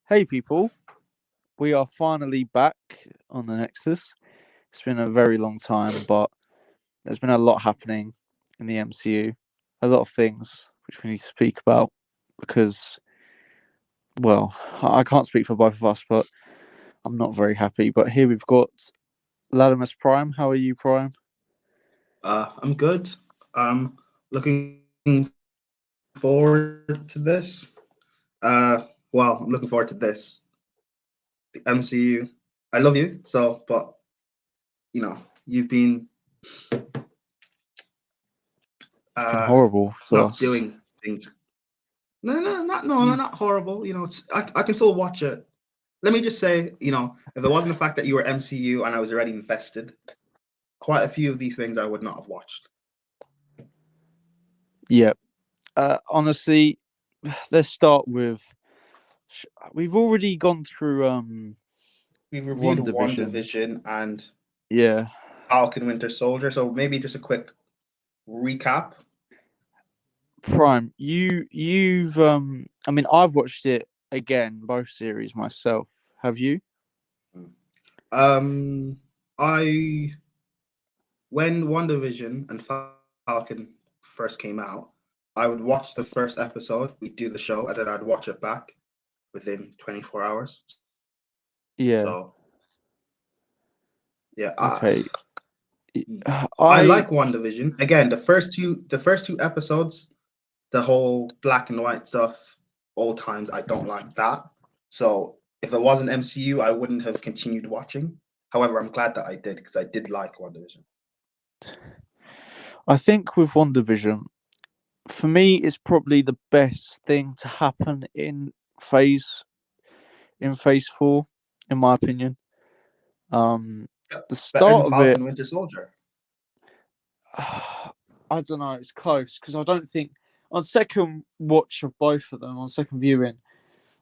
Hey people, we are finally back on the Nexus. It's been a very long time, but there's been a lot happening in the MCU. A lot of things which we need to speak about because, well, I can't speak for both of us, but I'm not very happy. But here we've got Latimus Prime. How are you, Prime? I'm good. Looking forward to this. I'm looking forward to this. The MCU. I love you, but you've been It's been horrible to not us. doing things. Not horrible. I can still watch it. Let me just say, if it wasn't the fact that you were MCU and I was already invested, quite a few of these things I would not have watched. Yeah. Honestly, let's start with. We've already gone through. We've reviewed WandaVision. WandaVision and Yeah. Falcon Winter Soldier, so maybe just a quick recap. Prime, you've I mean I've watched it again, both series myself. Have you? I when WandaVision and Falcon first came out, I would watch the first episode, we'd do the show, and then I'd watch it back within 24 hours. Yeah. So yeah. Okay. I like WandaVision. Again, the first two episodes, the whole black and white stuff, old times, I don't like that. So if it wasn't MCU, I wouldn't have continued watching. However, I'm glad that I did because I did like WandaVision. I think with WandaVision, for me, it's probably the best thing to happen in phase 4, in my opinion. The Better start than of it, Falcon Winter Soldier. I don't know. It's close because I don't think on second watch of both of them, on second viewing,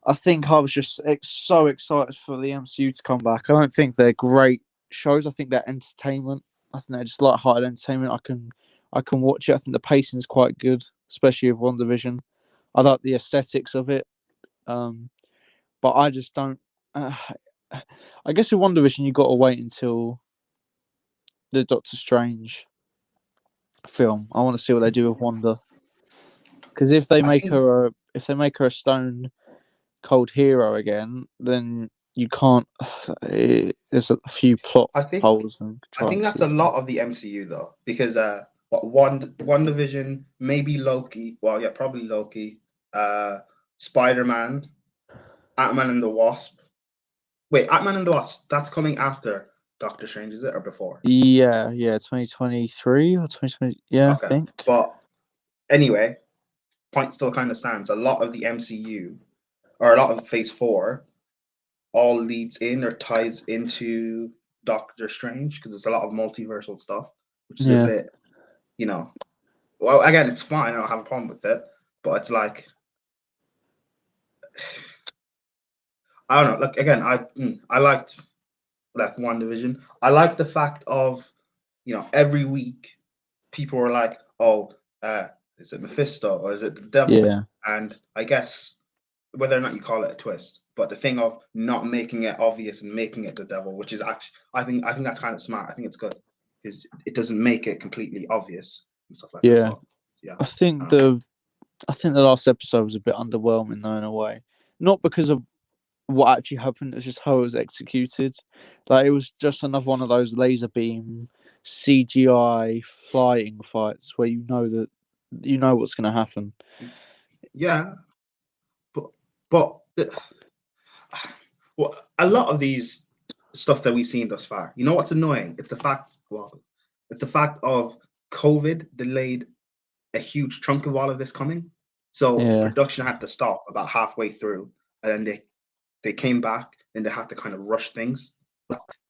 I think I was just so excited for the MCU to come back. I don't think they're great shows. I think they're entertainment. I think they're just light-hearted entertainment. I can watch it. I think the pacing is quite good, especially with WandaVision. I like the aesthetics of it, but I just don't. I guess with WandaVision, you got to wait until the Doctor Strange film. I want to see what they do with Wanda, because if they make her a stone cold hero again, then you can't. There's a few plot holes and I think that's a lot of the MCU though, because WandaVision, maybe Loki. Well, yeah, probably Loki. Spider-Man, Ant-Man and the Wasp. Wait, Ant-Man and the Wasp. That's coming after Doctor Strange, is it, or before? Yeah, 2023 or 2020. Yeah, okay. I think. But anyway, point still kind of stands. A lot of the MCU, or a lot of Phase 4, all leads in or ties into Doctor Strange because there's a lot of multiversal stuff, which is a bit, well, again, it's fine. I don't have a problem with it, but it's like, I don't know. Like again, I liked like WandaVision. I like the fact of, every week people were like, oh, is it Mephisto or is it the devil? Yeah. And I guess whether or not you call it a twist, but the thing of not making it obvious and making it the devil, which is actually, I think that's kind of smart. I think it's good because it doesn't make it completely obvious and stuff like that. So, yeah. I think the last episode was a bit underwhelming though in a way, not because of what actually happened. It's just how it was executed. Like it was just another one of those laser beam CGI flying fights where you know what's going to happen. Yeah, but well, a lot of these stuff that we've seen thus far, you know what's annoying? It's the fact of COVID delayed a huge chunk of all of this coming. So production had to stop about halfway through, and then they came back and they had to kind of rush things.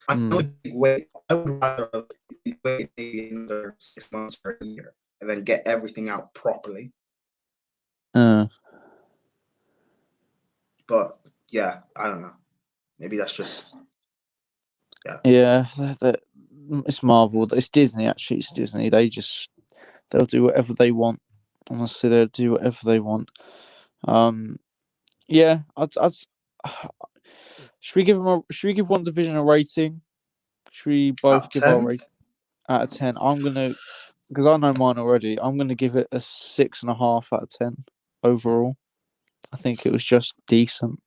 I would rather wait maybe another 6 months or a year and then get everything out properly. But yeah, I don't know. Maybe that's just it's Marvel. It's Disney. Actually, it's Disney. They'll do whatever they want. Honestly, they'll do whatever they want. I'd Should we give one division a rating? Should we both Out of give our 10? rate out of 10? I'm gonna, because I know mine already. I'm gonna give it a 6.5 out of 10 overall. I think it was just decent.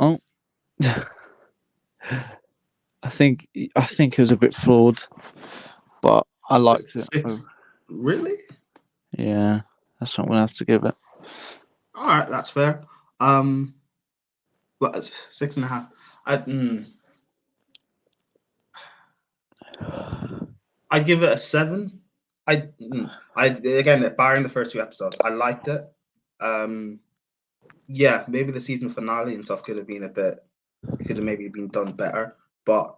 Oh, I think it was a bit flawed, but I liked it. Six? Really? Yeah, that's what I'm gonna have to give it. All right, that's fair. But it's 6.5. I'd give it a 7. I again, barring the first 2 episodes, I liked it. Yeah, maybe the season finale and stuff could have been could have maybe been done better. But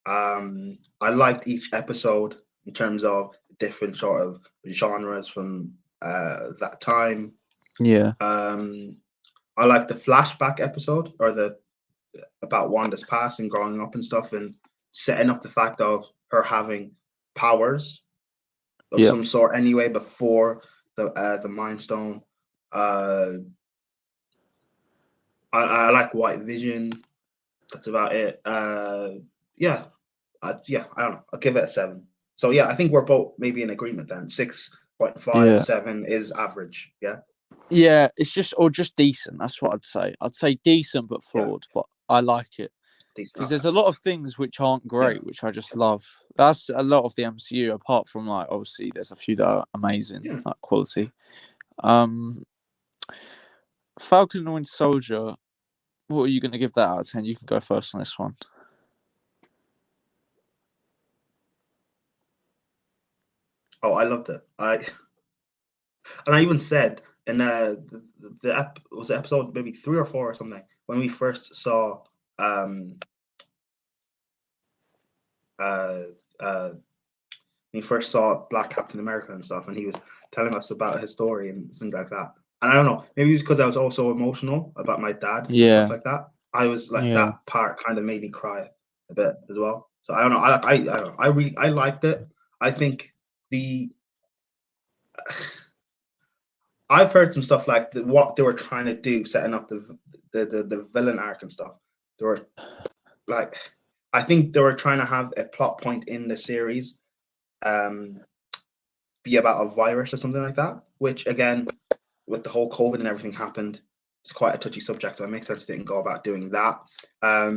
I liked each episode in terms of different sort of genres from that time. Yeah, I like the flashback episode, or the about Wanda's past and growing up and stuff, and setting up the fact of her having powers of yeah, some sort anyway before the Mind Stone. I like White Vision. That's about it. Yeah, yeah. I don't know. I'll give it a 7. So yeah, I think we're both maybe in agreement then. 6.5, yeah. 7 is average. Yeah, Yeah, it's just decent. That's what I'd say. I'd say decent but yeah, flawed, but I like it decent. because Okay. there's a lot of things which aren't Yeah, great, which I just love. That's a lot of the MCU. Apart from like obviously, there's a few that are amazing, yeah. like quality. Um, Falcon and Winter Soldier. What are you going to give that out of 10? You can go first on this one. Oh, I loved it. I even said in was it episode maybe 3 or 4 or something, when we first saw uh uh when we first saw Black Captain America and stuff, and he was telling us about his story and things like that. And I don't know, maybe it's because I was also emotional about my dad and stuff Yeah, like that. I was like, yeah, that part kind of made me cry a bit as well. So I don't know. I don't know. I liked it. I think the I've heard some stuff like what they were trying to do, setting up the villain arc and stuff. They were like, I think they were trying to have a plot point in the series, um, be about a virus or something like that. Which again, with the whole COVID and everything happened, it's quite a touchy subject. So it makes sense they didn't go about doing that. I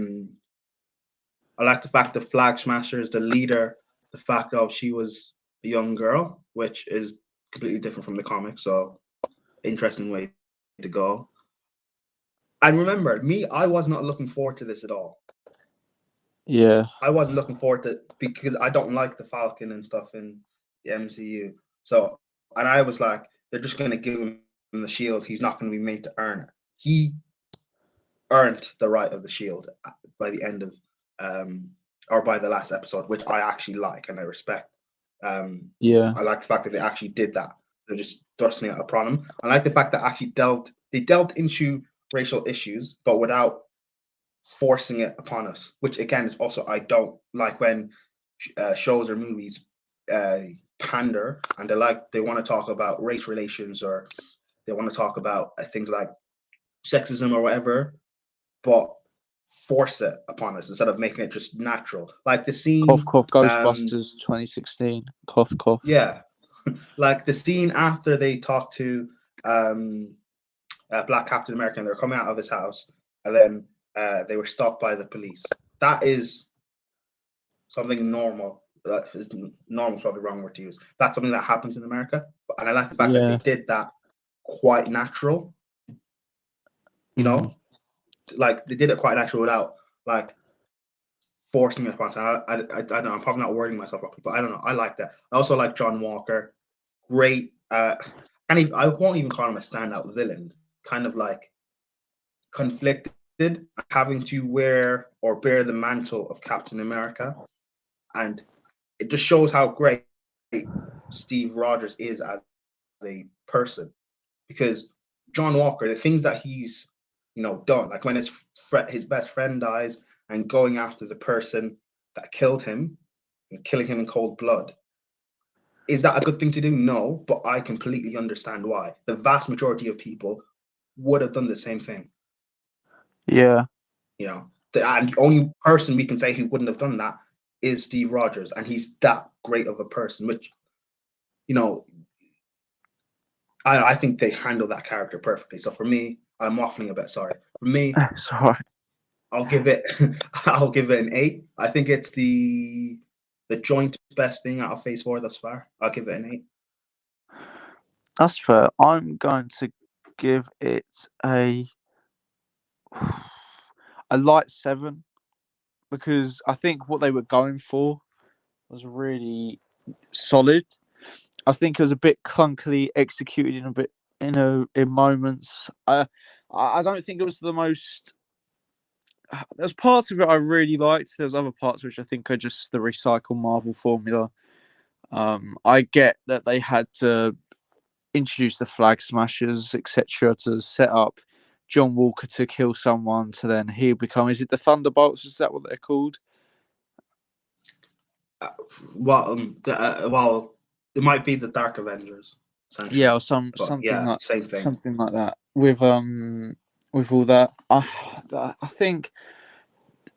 like the fact the Flag Smasher is the leader. The fact of she was a young girl, which is completely different from the comics. So interesting way to go. And remember, me, I was not looking forward to this at all. yeah, I wasn't looking forward to it because I don't like the Falcon and stuff in the MCU. So, and I was like, they're just going to give him the shield. He's not going to be made to earn it. He earned the right of the shield by the end of, or by the last episode, which I actually like and I respect. yeah, I like the fact that they actually did that. They're just thrusting it upon him. I like the fact that actually they delved into racial issues, but without forcing it upon us. Which again is also, I don't like when shows or movies pander and they want to talk about race relations, or they want to talk about things like sexism or whatever, but force it upon us instead of making it just natural. Like the cough, scene, cough. Ghostbusters 2016. Cough, cough. yeah, like the scene after they talk to um, Black Captain America and they're coming out of his house, and then they were stopped by the police. That is something normal. Normal is probably the wrong word to use. That's something that happens in America, and I like the fact that they Yeah. did that quite natural. You Mm. know, like they did it quite natural without like forcing it upon. I don't know. I'm probably not wording myself properly, but I don't know. I like that. I also like John Walker. Great. And I won't even call him a standout villain. Kind of like conflicted, having to wear or bear the mantle of Captain America, and it just shows how great Steve Rogers is as a person. Because John Walker, the things that he's done, like when his best friend dies and going after the person that killed him, and killing him in cold blood. Is that a good thing to do? No, but I completely understand why. The vast majority of people would have done the same thing. Yeah. And the only person we can say who wouldn't have done that is Steve Rogers, and he's that great of a person, which, I think they handle that character perfectly. So for me, I'm waffling a bit, sorry. For me, Sorry. I'll give it an 8. I think it's the joint best thing out of Phase 4 thus far. I'll give it an 8. That's fair. I'm going to give it a light 7, because I think what they were going for was really solid. I think it was a bit clunkily executed in moments. I don't think it was the most. There's parts of it I really liked. There's other parts which I think are just the recycled Marvel formula. I get that they had to introduce the Flag Smashers, etc., to set up John Walker to kill someone, to then he'll become. Is it the Thunderbolts? Is that what they're called? Well, it might be the Dark Avengers. Yeah, or something like same thing. Something like that. With all that, I think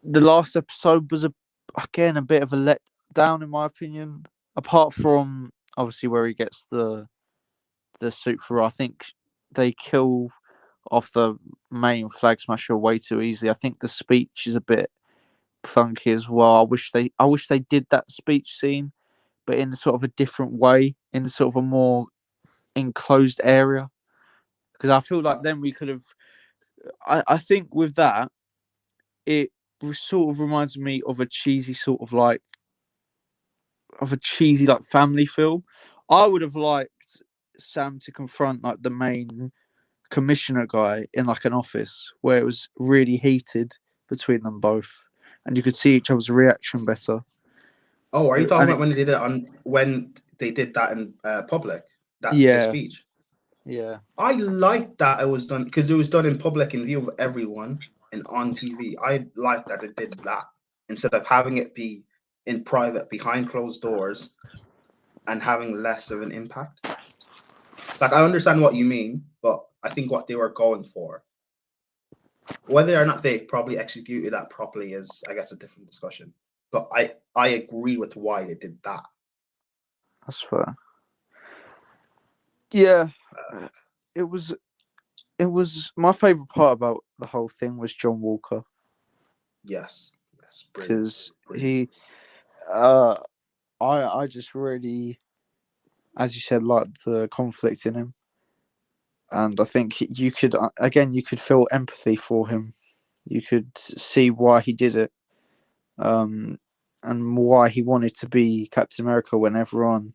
the last episode was again a bit of a letdown in my opinion. Apart from obviously where he gets the suit for, I think they kill off the main Flag Smasher way too easily. I think the speech is a bit funky as well. I wish they did that speech scene, but in sort of a different way, in sort of a more enclosed area. Because I feel like then we could have. I think with that, it sort of reminds me of a cheesy family film. I would have liked Sam to confront like the main commissioner guy in like an office where it was really heated between them both, and you could see each other's reaction better. Oh, are you talking about when they did that in public? The speech. Yeah. I liked that it was done because it was done in public in view of everyone and on TV. I like that it did that instead of having it be in private behind closed doors and having less of an impact. Like, I understand what you mean, but I think what they were going for, whether or not they probably executed that properly, is, I guess, a different discussion. But I agree with why they did that. That's fair. Yeah, it was my favorite part about the whole thing was John Walker. Yes, because brilliant. I just really, as you said, like the conflict in him, and I think you could feel empathy for him. You could see why he did it, and why he wanted to be Captain America when everyone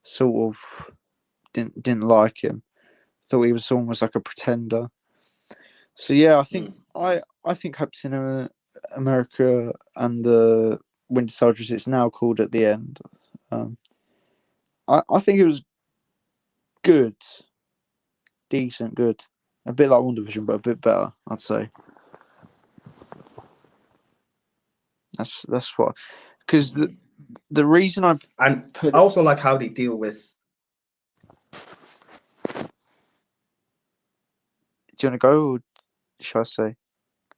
sort of didn't like him. Thought he was almost like a pretender. So yeah, I think Captain America and the Winter Soldier, as it's now called at the end. I think it was good, decent, good. A bit like WandaVision, but a bit better, I'd say. That's what, because the reason I also like how they deal with. Do you want to go, or should I say?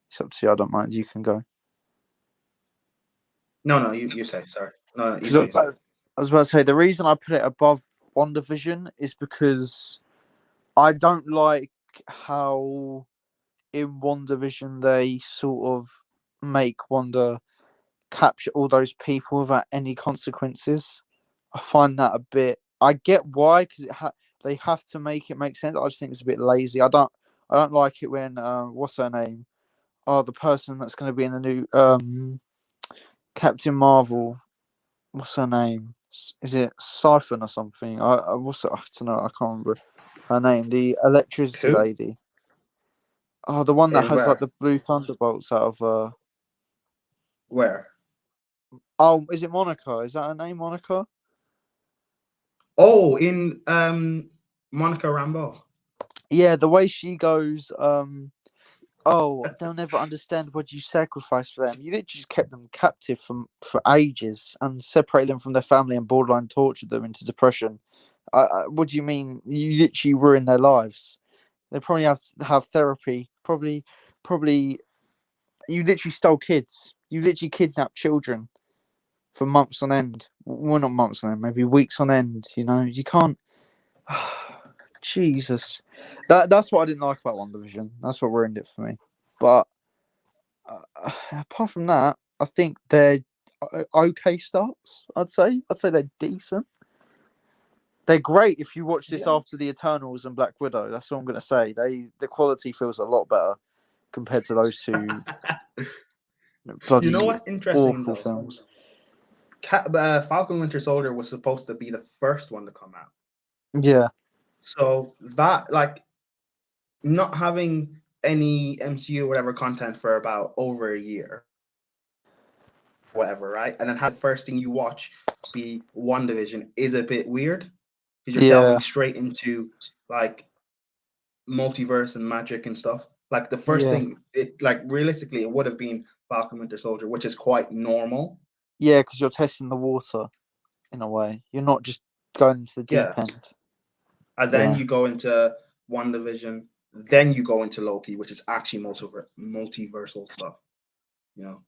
It's up to you. I don't mind. You can go. No, you say. Sorry. No, you say. say. I was about to say the reason I put it above WandaVision is because I don't like how in WandaVision they sort of make Wanda capture all those people without any consequences. I find that a bit. I get why, because they have to make it make sense. I just think it's a bit lazy. I don't like it when what's her name? Oh, the person that's going to be in the new Captain Marvel. What's her name? Is it Siphon or something? I don't know. I can't remember her name. The electricity lady. Oh, the one that has like the blue thunderbolts out of. Where? Oh, is it Monica? Is that her name, Monica? Oh, in Monica Rambeau. Yeah, the way she goes. Oh, they'll never understand what you sacrificed for them. You literally just kept them captive for ages and separated them from their family and borderline tortured them into depression. What do you mean? You literally ruined their lives. They probably have therapy. Probably. You literally stole kids. You literally kidnapped children for months on end. Well, not months on end, maybe weeks on end. You know, you can't. Jesus, that's what I didn't like about WandaVision. That's what ruined it for me. But apart from that, I think they're okay starts. I'd say they're decent. They're great if you watch this after the Eternals and Black Widow. That's all I'm gonna say. The quality feels a lot better compared to those two bloody You know what's interesting awful though? films. Falcon Winter Soldier was supposed to be the first one to come out. Yeah, So that, like, not having any MCU or whatever content for about over a year, whatever, right? And then have the first thing you watch be WandaVision is a bit weird because you're delving yeah, straight into like multiverse and magic and stuff. Like the first yeah, thing, it like realistically, it would have been Falcon Winter Soldier, which is quite normal. yeah. Because you're testing the water in a way. You're not just going into the deep Yeah. end. And then Yeah, you go into WandaVision, then you go into Loki, which is actually multiversal stuff, you know.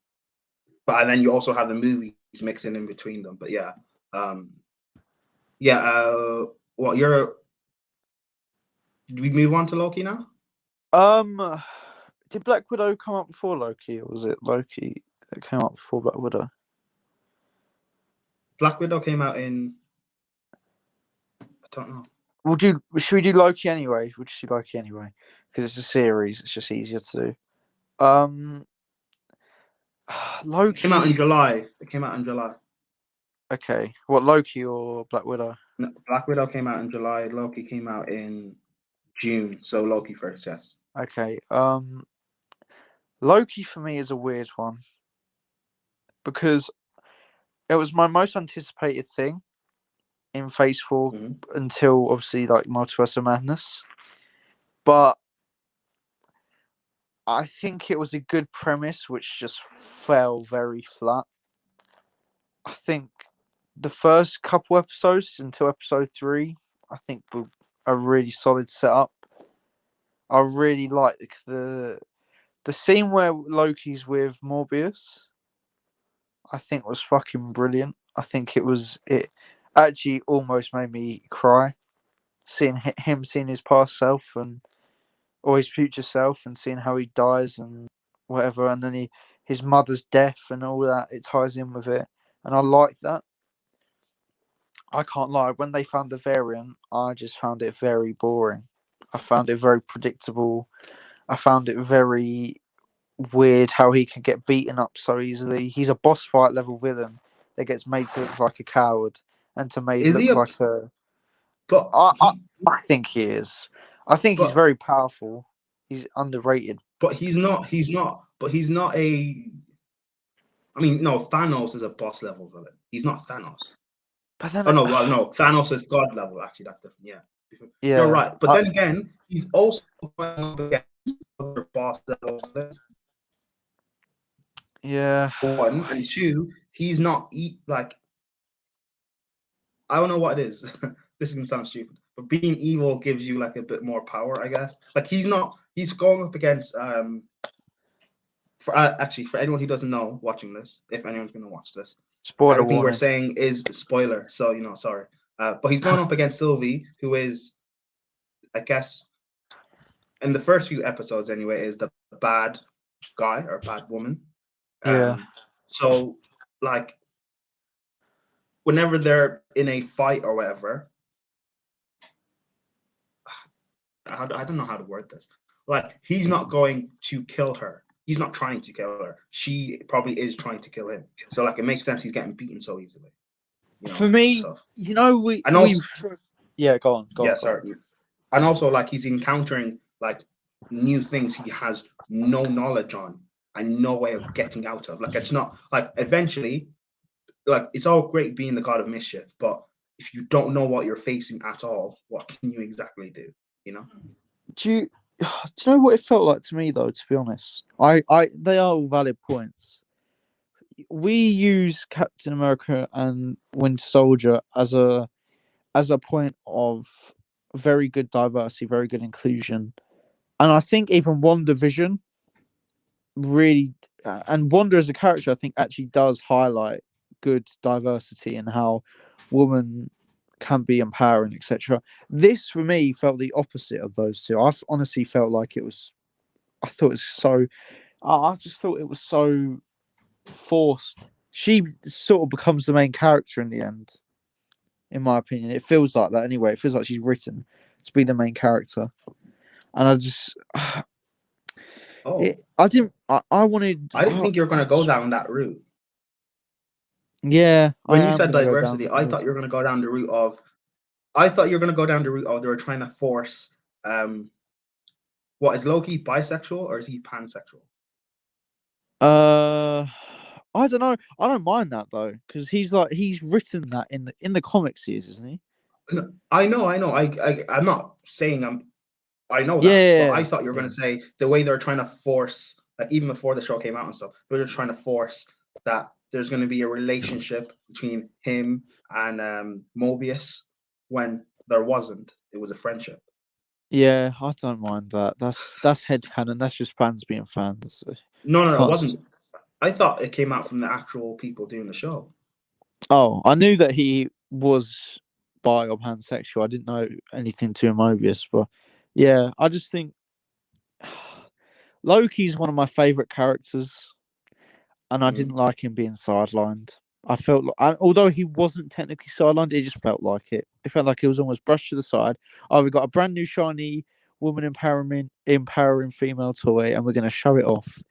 But and then you also have the movies mixing in between them. But yeah, um, yeah. Well, do we move on to Loki now? did Black Widow come out before Loki, or was it Loki that came out before Black Widow? Black Widow came out in, I don't know. Should we do Loki anyway? We'll just do Loki anyway because it's a series. It's just easier to do. It came out in Loki. July. It came out in July. Okay, what Loki or Black Widow? No, Black Widow came out in July. Loki came out in June. So Loki first, yes. Okay. Loki for me is a weird one because it was my most anticipated thing in Phase 4 Mm-hmm. until obviously like Multiverse of Madness. But I think it was a good premise which just fell very flat. I think the first couple episodes until episode 3, I think were a really solid setup. I really like the scene where Loki's with Morbius. I think was fucking brilliant. I think it actually almost made me cry seeing him seeing his past self and or his future self and seeing how he dies and whatever, and then his mother's death and all that. It ties in with it, and I like that. I can't lie. When they found the variant, I just found it very boring. I found it very predictable. I found it very weird how he can get beaten up so easily. He's a boss fight level villain that gets made to look like a coward and to made Is he look a? like a. But I, I, he. I think he is. I think he's But very powerful. He's underrated. but he's not. He's not. But he's not a. I mean, no. Thanos is a boss level villain. He's not Thanos. But then, Oh no, well no, Thanos is God level. Actually, that's different. Yeah, you're yeah, right. But then again, he's also going up against other boss level villains. yeah, One and two, he's not like, I don't know what it is. This is gonna sound stupid, but being evil gives you like a bit more power, I guess. Like he's not. He's going up against For actually, for anyone who doesn't know, watching this, if anyone's gonna watch this, spoiler everything we're warning. saying is spoiler. So sorry. But he's going up against Sylvie, who is, I guess, in the first few episodes anyway, is the bad guy or bad woman. Yeah, So like whenever they're in a fight or whatever, I don't know how to word this. Like he's not going to kill her. He's not trying to kill her. She probably is trying to kill him. So like it makes sense he's getting beaten so easily. for me, Stuff. And we've also, yeah. Go on, go yeah, on, go on. sorry. And also like he's encountering like new things he has no knowledge on and no way of getting out of. Like it's not like eventually, like it's all great being the god of mischief, but if you don't know what you're facing at all, what can you exactly do? You know? Do you? Do you know what it felt like to me though? To be honest, they are all valid points. We use Captain America and Winter Soldier as a point of very good diversity, very good inclusion, and I think even WandaVision really and Wanda as a character, I think actually does highlight good diversity and how women can be empowering, etc. This for me felt the opposite of those two. I honestly felt like it was. I thought it was so. I just thought it was so forced. She sort of becomes the main character in the end, in my opinion. It feels like that anyway. It feels like she's written to be the main character, and I just, Oh, I didn't. I wanted. I didn't think you were going I to go just, down that route. yeah, I When you am said gonna go down diversity, that I road. thought you were going to go down the route of. I thought you were going to go down the route of they were trying to force. What is Loki bisexual or is he pansexual? Uh, I don't know. I don't mind that though, because he's written that in the comics, he is, isn't he? No, I know, I know. I'm not saying I know that, but Yeah, I thought you were going yeah, to say the way they're trying to force, like even before the show came out and stuff, they're just trying to force that there's going to be a relationship between him and Mobius when there wasn't. It was a friendship. yeah. I don't mind that. That's headcanon. That's just fans being fans. No, You no, no, it can't. wasn't. I thought it came out from the actual people doing the show. Oh, I knew that he was bi or pansexual. I didn't know anything to Mobius, but yeah, I just think Loki's one of my favorite characters, and I Mm. didn't like him being sidelined. I felt like, although he wasn't technically sidelined, it just felt like it. It felt like he was almost brushed to the side. Oh, we got a brand new shiny woman empowering female toy, and we're going to show it off,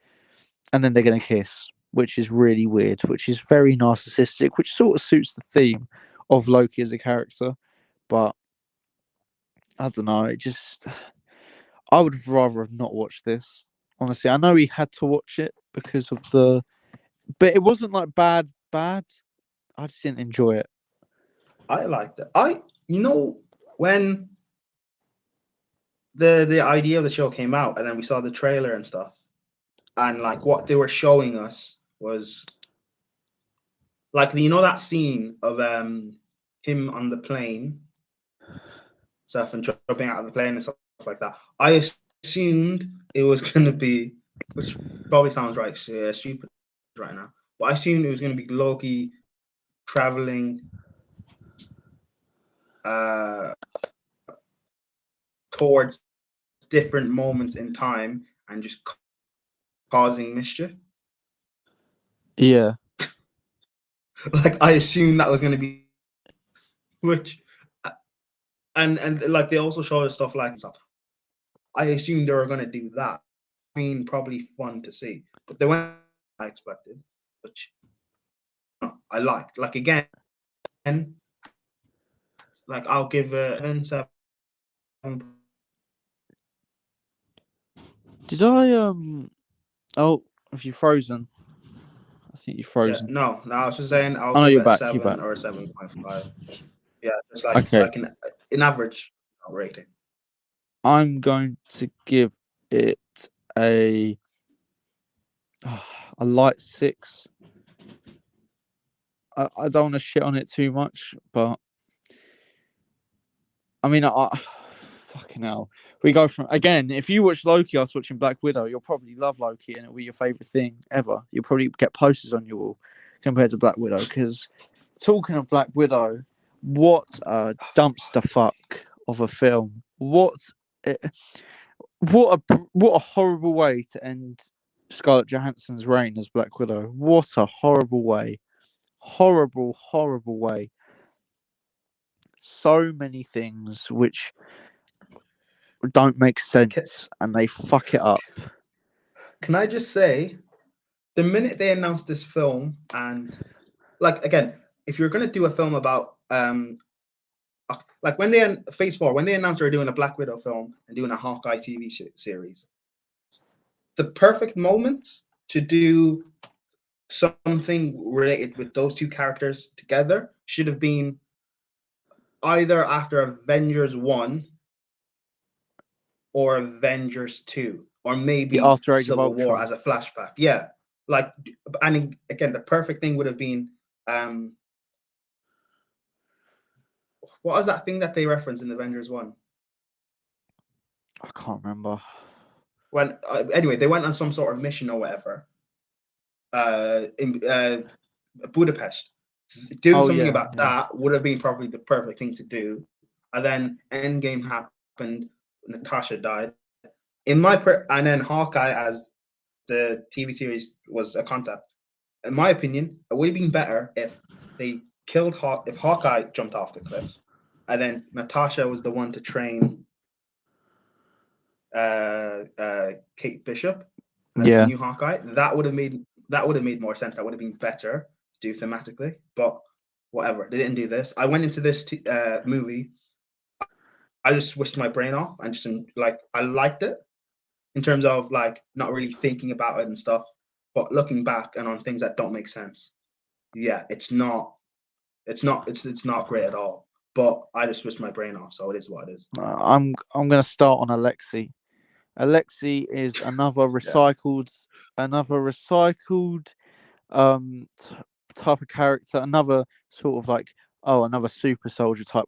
and then they're going to kiss, which is really weird, which is very narcissistic, which sort of suits the theme of Loki as a character. But I don't know. It just, I would rather have not watched this. Honestly, I know he had to watch it because of the, but it wasn't like bad. I just didn't enjoy it. I liked it. You know, when the idea of the show came out, and then we saw the trailer and stuff, and like what they were showing us was like that scene of him on the plane, stuff and jumping out of the plane and stuff like that. I assumed it was going to be, which probably sounds right stupid right now, but I assumed it was going to be Loki traveling uh, towards different moments in time and just causing mischief. Yeah, Like I assumed that was going to be, which and like they also showed us stuff like stuff. I assumed they were going to do that. I mean, probably fun to see, but they went I expected, which I liked. Like again, like I'll give a 7. did I Oh, have you frozen? I think you're Yeah, frozen. no, I was just saying I'll Oh no, give you're it a back. You're 7 back. or a 7.5. Yeah, just Okay, like an average rating. I'm going to give it a a light 6. I don't want to shit on it too much, but I mean, fucking hell. We go from again. If you watch Loki, I was watching Black Widow. You'll probably love Loki, and it'll be your favorite thing ever. You'll probably get posters on your wall compared to Black Widow. Because talking of Black Widow, what a dumpster fuck of a film. What a horrible way to end Scarlett Johansson's reign as Black Widow. What a horrible way. Horrible way. So many things which don't make Can, sense and they fuck it up. can I just say, the minute they announced this film, and like again, if you're gonna do a film about like when they Phase 4, when they announced they were doing a Black Widow film and doing a Hawkeye TV series, the perfect moment to do something related with those two characters together should have been either after Avengers 1 or Avengers 2, or The maybe After Age of Civil War Ultron. as a flashback. Yeah, like, and again, the perfect thing would have been what was that thing that they referenced in Avengers 1? I can't remember. When anyway, they went on some sort of mission or whatever. In Budapest, doing something about that would have been probably the perfect thing to do. And then Endgame happened, Natasha died. And then Hawkeye as the TV series was a concept. In my opinion, it would have been better if they killed if Hawkeye jumped off the cliff, and then Natasha was the one to train Kate Bishop as the new Hawkeye. That would have made more sense. That would have been better to do thematically. But whatever, they didn't do this. I went into this movie. I just switched my brain off and just like I liked it in terms of like not really thinking about it and stuff. But looking back and on things that don't make sense, yeah, it's not great at all. But I just switched my brain off, so it is what it is. I'm gonna start on Alexei. Alexei is another recycled type of character, another sort of like another super soldier type.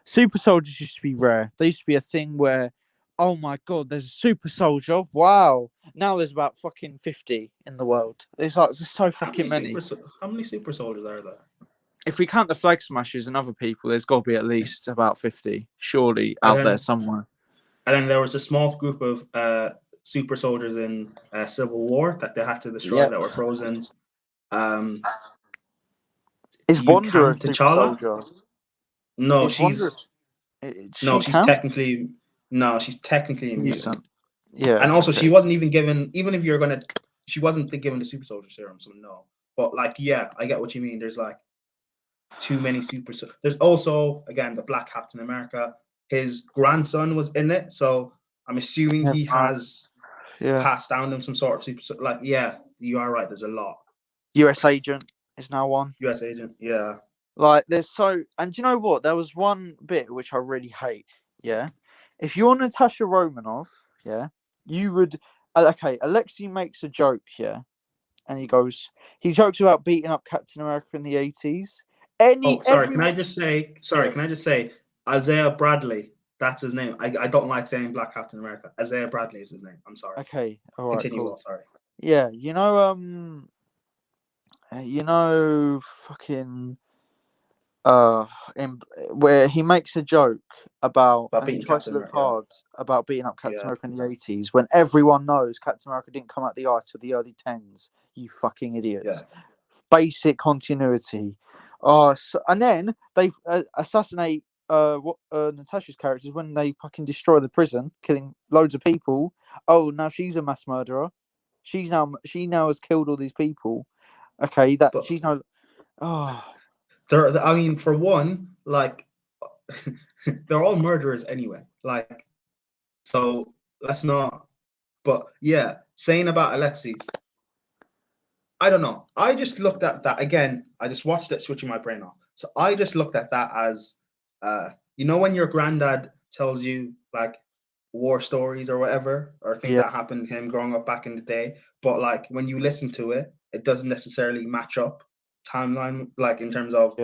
Super soldiers used to be rare. They used to be a thing where, oh my god, there's a super soldier. Wow. Now there's about fucking 50 in the world. It's like there's so fucking many. How many super soldiers are there? If we count the flag smashers and other people, there's got to be at least about 50, surely, out there somewhere. And then there was a small group of super soldiers in Civil War that they had to destroy that were frozen. Is Wanda a super soldier? No, she's technically a mutant. Yeah, and also she wasn't even given. Even if she wasn't given the super soldier serum. So no, but like, yeah, I get what you mean. There's like too many There's also again the Black Captain America. His grandson was in it, so I'm assuming he has passed down them some sort of super. Like, yeah, you are right. There's a lot. US agent is now one. US agent, yeah. Like there's and do you know what? There was one bit which I really hate. Yeah, if you're Natasha Romanoff, you would. Okay, Alexei makes a joke, and he jokes about beating up Captain America in the 80s. Can I just say, Isaiah Bradley, that's his name. I don't like saying Black Captain America. Isaiah Bradley is his name. I'm sorry. Okay, all right. Continue. Cool. Sorry. Yeah, fucking where he makes a joke about and he tries to look hard about beating up Captain America in the 80s when everyone knows Captain America didn't come out the ice till the early 10s. You fucking idiots. Basic continuity. And then they assassinate Natasha's characters when they fucking destroy the prison, killing loads of people. Oh, now she's a mass murderer. She now has killed all these people. Okay, she's now. Oh. I mean, for one, like they're all murderers anyway. Like, so let's not. But yeah, saying about Alexei, I don't know. I just looked at that again. I just watched it, switching my brain off. So I just looked at that as, when your granddad tells you like war stories or whatever, or things that happened to him growing up back in the day. But like when you listen to it, it doesn't necessarily match up timeline, like in terms of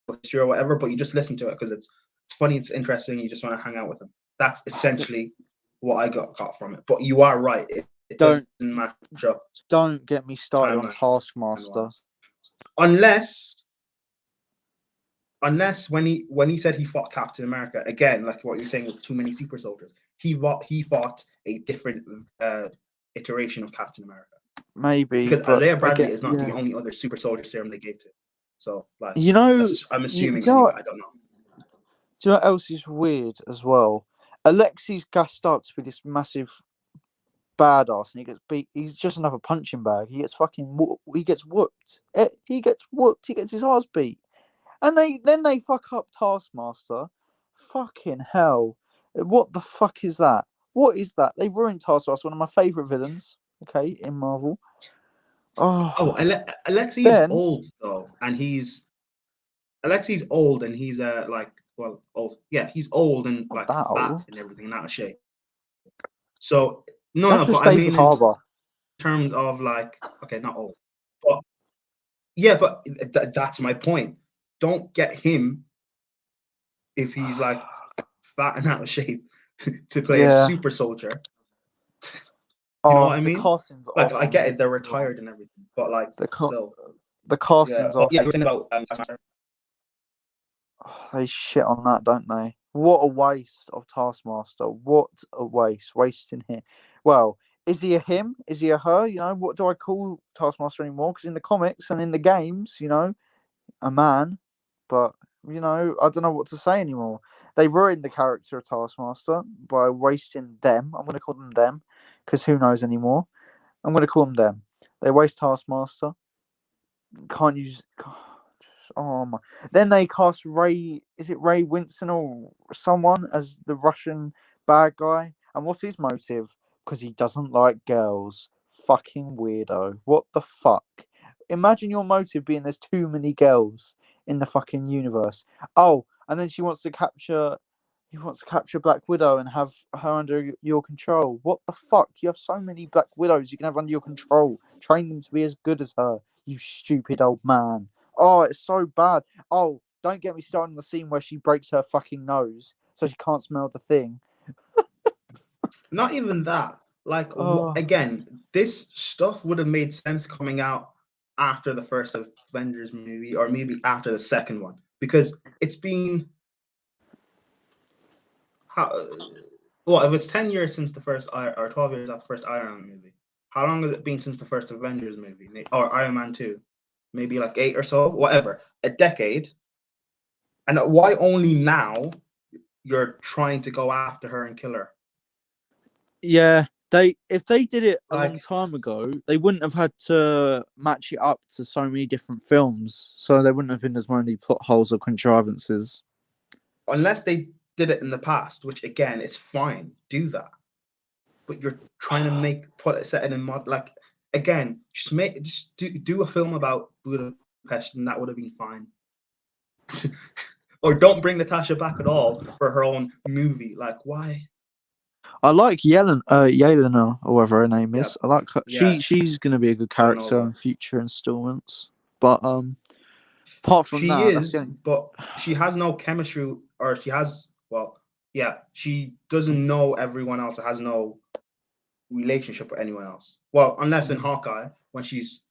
history or whatever. But you just listen to it because it's funny, it's interesting. You just want to hang out with him. That's essentially what I got from it. But you are right. It doesn't match up. Don't get me started on Taskmaster. Unless when he said he fought Captain America again, like what you're saying was too many super soldiers. He fought a different iteration of Captain America. Maybe because Isaiah Bradley is not the only other super soldier serum they gave to. So like I'm assuming anyway, I don't know. Do you know what else is weird as well? Alexei's gassed up to be this massive badass, and he gets beat. He's just another punching bag. He gets whooped. He gets whooped. He gets his ass beat, and then they fuck up Taskmaster. Fucking hell! What the fuck is that? What is that? They ruined Taskmaster, one of my favorite villains. Okay, in Marvel. Alexei is old though, and Alexei's old, and he's old. Yeah, he's old and like fat and everything, and out of shape. So That's but just I David mean in Harbour. terms of like, okay, not all, but yeah, but that's my point. Don't get him if he's like fat and out of shape to play a Yeah. super soldier. You know Oh, what I the mean? casting's Like, I off on get it, this they're as well. retired and everything, but like, still, The yeah. casting's But off. yeah, you're saying about Oh, they shit on that, don't they? What a waste of Taskmaster. What a waste. Wasting him. Well, is he a him? Is he a her? You know, what do I call Taskmaster anymore? Because in the comics and in the games, you know, a man. But, you know, I don't know what to say anymore. They ruined the character of Taskmaster by wasting them. I'm going to call them them because who knows anymore. I'm going to call them them. They waste Taskmaster. Can't use. Oh my! Then they cast Ray. Is it Ray Winston or someone as the Russian bad guy? And what's his motive? Because he doesn't like girls. Fucking weirdo. What the fuck? Imagine your motive being there's too many girls in the fucking universe. Oh, and then she wants to capture. He wants to capture Black Widow and have her under your control. What the fuck? You have so many Black Widows you can have under your control. Train them to be as good as her. You stupid old man. Oh, it's so bad. Oh, don't get me started on the scene where she breaks her fucking nose so she can't smell the thing. not even that. Like, Oh, again, this stuff would have made sense coming out after the first Avengers movie, or maybe after the second one, because it's been how well, if it's 10 years since the first or 12 years after the first Iron Man movie, how long has it been since the first Avengers movie or Iron Man 2? Maybe like 8 or so, whatever, a decade. And why only now you're trying to go after her and kill her? yeah. If they did it a long Like, time ago, they wouldn't have had to match it up to so many different films. So there wouldn't have been as many plot holes or contrivances. unless they did it in the past, which again is fine, do that. But you're trying to put it set in mod, like, again, just do a film about Budapest and that would have been fine. Or don't bring Natasha back at all for her own movie. Like, why? I like Yelena, or whatever her name Yeah, is. I like her. yeah. She's gonna be a good character Belanova. in future installments. But apart from She that, that's the is, only. but she has no chemistry, or she has, well, yeah, she doesn't know everyone else. Has no relationship with anyone else. Well, unless in Hawkeye, when she's,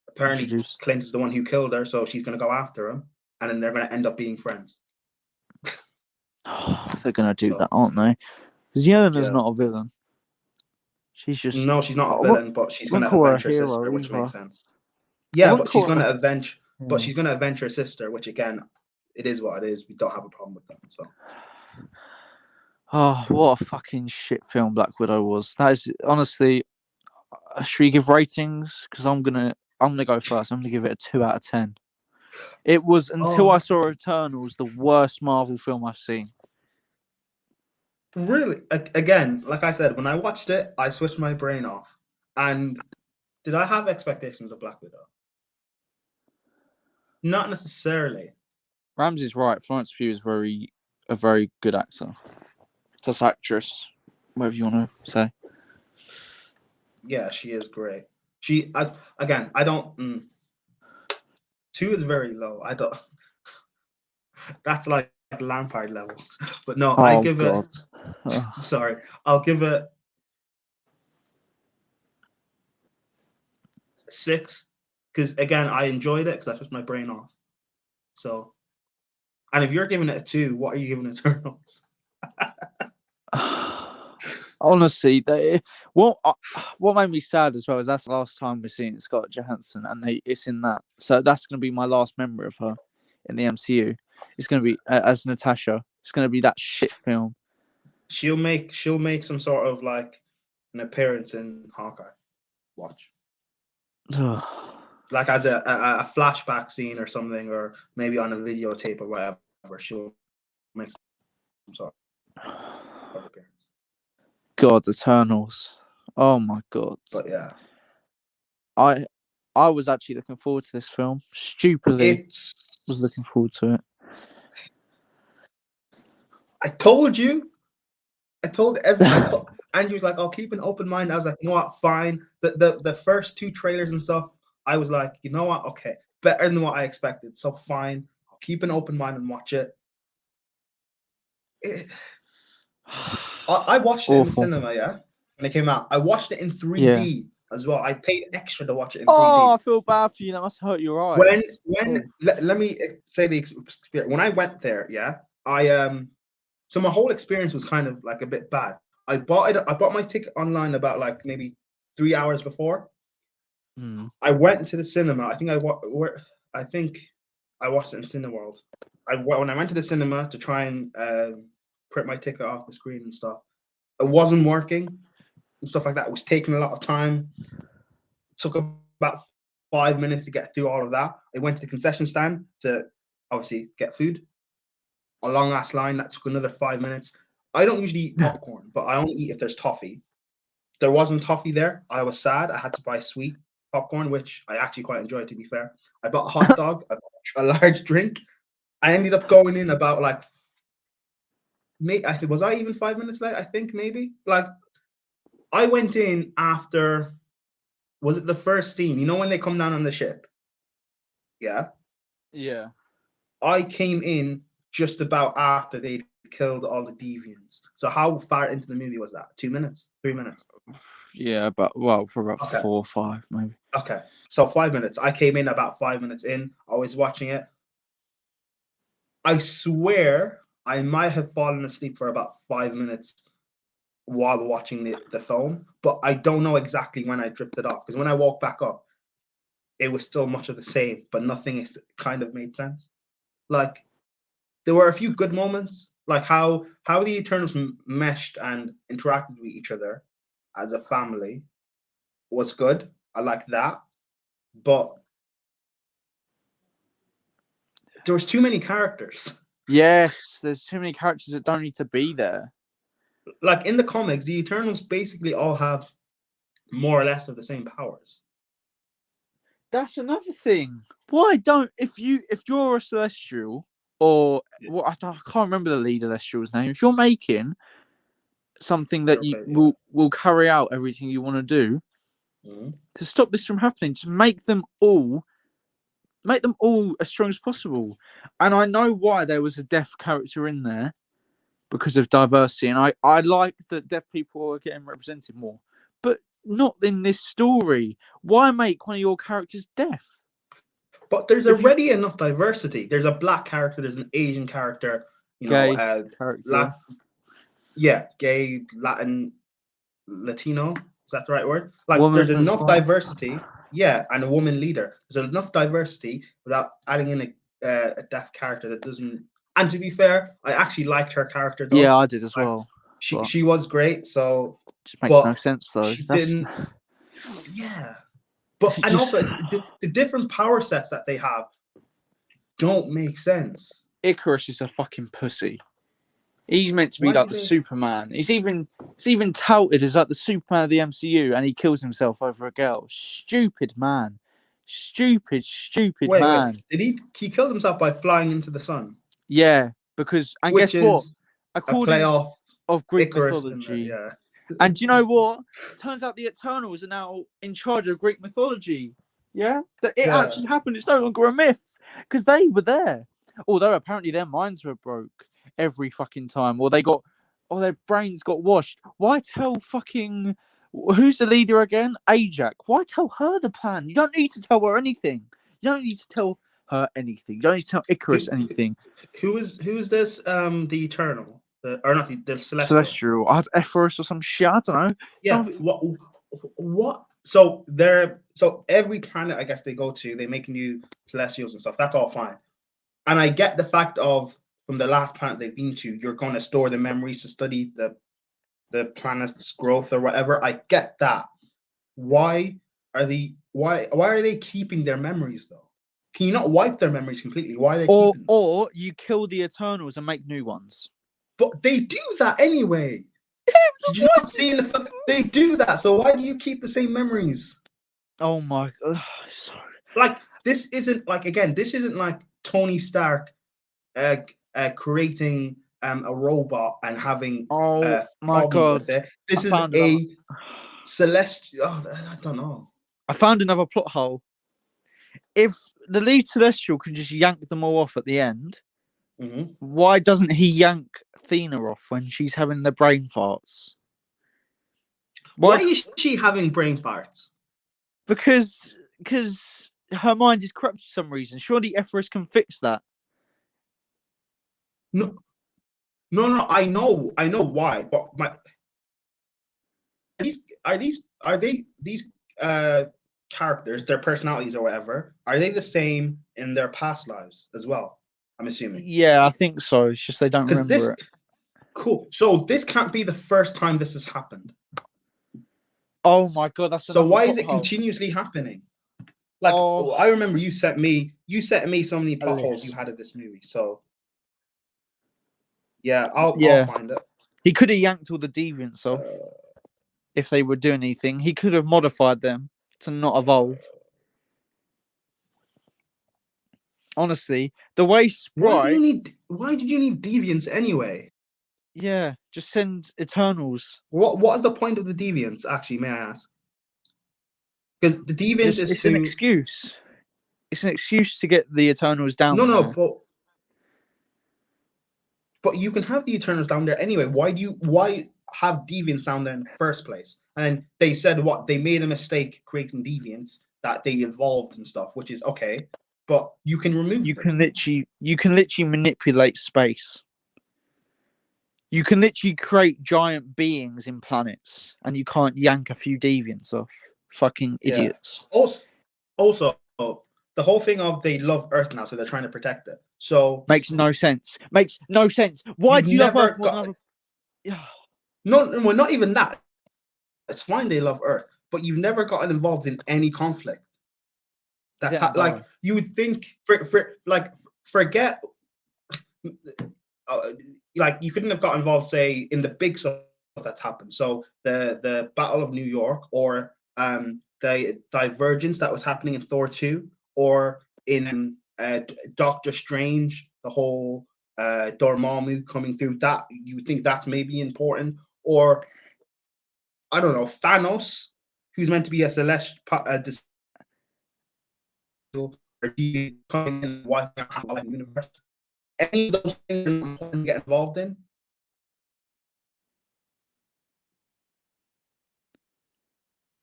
apparently Introduced. Clint is the one who killed her, so she's going to go after him, and then they're going to end up being friends. They're gonna do that, So, aren't they? Because Yelena's yeah. not a villain. She's just. No, she's not I a villain, but she's going wouldn't to call her a avenge her hero sister, which either. makes sense. I Yeah, wouldn't but she's call going her. to avenge, but Yeah. she's going to avenge her sister, which again, it is what it is. We don't have a problem with that. So, Oh, what a fucking shit film Black Widow was. That is honestly. Should we give ratings? Because I'm gonna go first. I'm gonna give it a 2 out of 10. It was until I oh, saw Eternals the worst Marvel film I've seen. really? Again, like I said, when I watched it, I switched my brain off. And did I have expectations of Black Widow? Not necessarily. Ramsey's right. Florence Pugh is a very good actor. Just actress, whatever you want to say. Yeah, she is great. Again, I don't. 2 is very low. I don't. That's like Lampard levels. But no, I Oh give it. God. Oh. Sorry, I'll give it 6 because again, I enjoyed it because I switched my brain off. So, and if you're giving it a 2, what are you giving Eternals? Honestly, what made me sad as well is that's the last time we're seeing Scarlett Johansson, and it's in that. So that's going to be my last memory of her in the MCU. It's going to be as Natasha. It's going to be that shit film. She'll make some sort of like an appearance in Hawkeye. Watch. Like as a flashback scene or something, or maybe on a videotape or whatever, she'll make some sort of appearance. God, Eternals. Oh my God. But yeah, I I was actually looking forward to this film. Stupidly it's. was looking forward to it. I told you. I told Andrew was like, "I'll keep an open mind." I was like, "You know what? Fine." The first two trailers and stuff, I was like, "You know what? Okay, better than what I expected. So fine, I'll keep an open mind and watch it." I watched it in the Awful. cinema, yeah, when it came out. I watched it in Yeah. 3D as well. I paid extra to watch it in Oh, I 3D. feel bad for you. That must hurt your When eyes. Oh. let me say the experience. When I went there, yeah, so my whole experience was kind of like a bit bad. I bought my ticket online about like maybe 3 hours before. Hmm. I went to the cinema. I think I watched it in Cineworld. When I went to the cinema to try and print my ticket off the screen and stuff, it wasn't working and stuff like that. It was taking a lot of time. Took about 5 minutes to get through all of that. I went to the concession stand to obviously get food. A long ass line that took another 5 minutes. I don't usually eat popcorn, but I only eat if there's toffee. There wasn't toffee there. I was sad. I had to buy sweet popcorn, which I actually quite enjoyed, to be fair. I bought a hot dog, a large drink. I ended up going in about like, I think, was I even 5 minutes late? I think maybe. Like, I went in after, was it the first scene? You know when they come down on the ship? Yeah. Yeah. I came in just about after they'd killed all the deviants. So how far into the movie was that? 2 minutes? 3 minutes? Yeah, but well, for about Okay. 4 or 5, maybe. Okay. So 5 minutes. I came in about 5 minutes in. I was watching it. I swear I might have fallen asleep for about 5 minutes while watching the film, but I don't know exactly when I drifted off because when I woke back up, it was still much of the same, but nothing is kind of made sense. Like there were a few good moments, like how the Eternals meshed and interacted with each other as a family was good. I like that, but there was too many characters. Yes, there's too many characters that don't need to be there. Like in the comics, the Eternals basically all have more or less of the same powers. That's another thing. Why don't if you're a celestial or what I can't remember the lead celestial's name. If you're making something that you Okay, yeah. will carry out everything you want to do to stop this from happening, just make them all as strong as possible. And I know why there was a deaf character in there because of diversity, and I like that deaf people are getting represented more, but not in this story. Why make one of your characters deaf? But there's If you already enough diversity. There's a black character, there's an Asian character, gay character, gay, Latin, Latino. Is that the right word? Like, woman there's as enough well. diversity. Yeah, and a woman leader. There's enough diversity without adding in a deaf character that doesn't. And to be fair, I actually liked her character though. Yeah, I did as Like, well. she was great. So, Just makes no but sense though. she That's didn't. Yeah, but and just also the different power sets that they have don't make sense. Icarus is a fucking pussy. He's meant to be Why like do the they? Superman. It's even touted as like the Superman of the MCU, and he kills himself over a girl. Stupid man. Stupid Wait. man. Did he killed himself by flying into the sun, Yeah, because and which guess what? is a play According off of Greek Icarus in there. mythology, Yeah. and do you know what? Turns out the Eternals are now in charge of Greek mythology. Yeah, that it Yeah. actually happened. It's no longer a myth because they were there. Although apparently their minds were broke every fucking time, or their brains got washed. Why tell fucking who's the leader again? Ajax. Why tell her the plan? You don't need to tell her anything. You don't need to tell her anything. You don't need to tell Icarus Who anything. who is this? The Eternal, or not the Celestial? Celestial, Ephesus or some shit. I don't know. Yeah. Something. What? So every planet I guess they go to, they make new Celestials and stuff. That's all fine. And I get the fact of from the last planet they've been to, you're going to store the memories to study the planet's growth or whatever. I get that. Why are they keeping their memories though? Can you not wipe their memories completely? Why are they keeping them? Or you kill the Eternals and make new ones. But they do that anyway. Did you not see in the film? They do that. So why do you keep the same memories? Oh my god. Sorry. Like this isn't like Tony Stark creating a robot and having Oh my problems god! with it. This I is found another. a celestial. Oh, I don't know. I found another plot hole. If the lead celestial can just yank them all off at the end, why doesn't he yank Athena off when she's having the brain farts? Why is she having brain farts? Because her mind is corrupt for some reason. Surely Ephorus can fix that. No, no. I know why, but are they these characters, their personalities or whatever? Are they the same in their past lives as well? I'm assuming. Yeah, I think so. It's just they don't remember it. Cool. So this can't be the first time this has happened. Oh my god, that's so why is it continuously happening? Like, I remember you sent me so many plot holes you had of this movie. So yeah, I'll find it. He could have yanked all the deviants off if they were doing anything. He could have modified them to not evolve. Honestly, the way Sprite... Why did you need deviants anyway? Yeah, just send Eternals. What is the point of the deviants, actually, may I ask? Because the deviants it's an excuse. It's an excuse to get the Eternals down there. No, but you can have the Eternals down there anyway. Why have deviants down there in the first place? And they said they made a mistake creating deviants, that they evolved and stuff, which is okay. But you can remove them. You can literally manipulate space. You can literally create giant beings in planets, and you can't yank a few deviants off. Fucking idiots. Also, the whole thing of they love Earth now, so they're trying to protect it. So makes no sense. Makes no sense. Why do you love Earth more than other... No, well, not even that. It's fine they love Earth, but you've never gotten involved in any conflict. That's like you would think. Forget. Like you couldn't have got involved, say, in the big stuff that's happened. So the Battle of New York, or the divergence that was happening in Thor 2, or in Doctor Strange, the whole Dormammu coming through. That you would think that's maybe important, or I don't know, Thanos, who's meant to be a celestial coming and wiping out the universe. Any of those things are important to get involved in.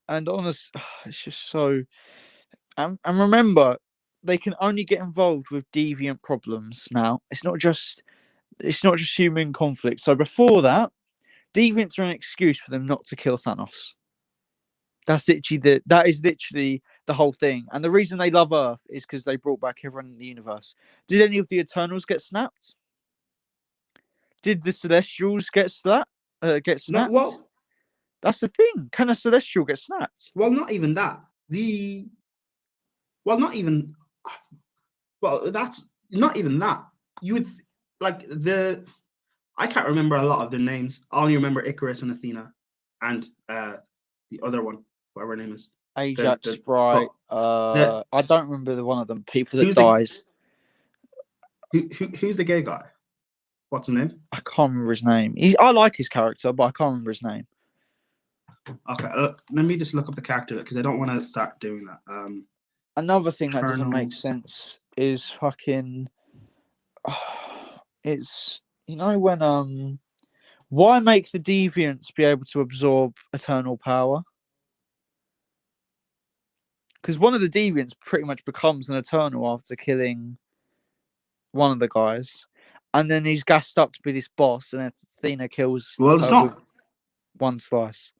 And honestly, it's just so. And remember, they can only get involved with deviant problems now. It's not just human conflict. So before that, deviants are an excuse for them not to kill Thanos. That is literally the whole thing. And the reason they love Earth is because they brought back everyone in the universe. Did any of the Eternals get snapped? Did the Celestials get snapped? Well, that's the thing. Can a Celestial get snapped? Well, not even that. That's not even that. You would I can't remember a lot of their names. I only remember Icarus and Athena, and the other one, whatever her name is. Ajax, Sprite. I don't remember the one of them. People that dies. Who's the gay guy? What's his name? I can't remember his name. I like his character, but I can't remember his name. Okay, let me just look up the character because I don't want to start doing that. Another thing that doesn't make sense is fucking. It's when why make the deviants be able to absorb eternal power? Because one of the deviants pretty much becomes an eternal after killing one of the guys, and then he's gassed up to be this boss, and Athena kills it's not with one slice.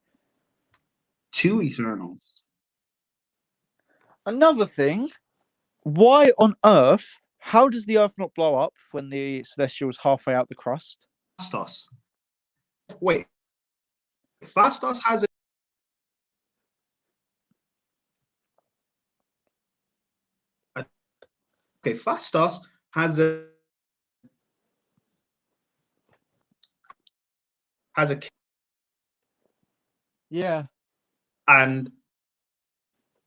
2 Eternals. Another thing, why on Earth? How does the Earth not blow up when the Celestial's halfway out the crust? Fastos. Wait, Fastos has Okay, Fastos has a Yeah. And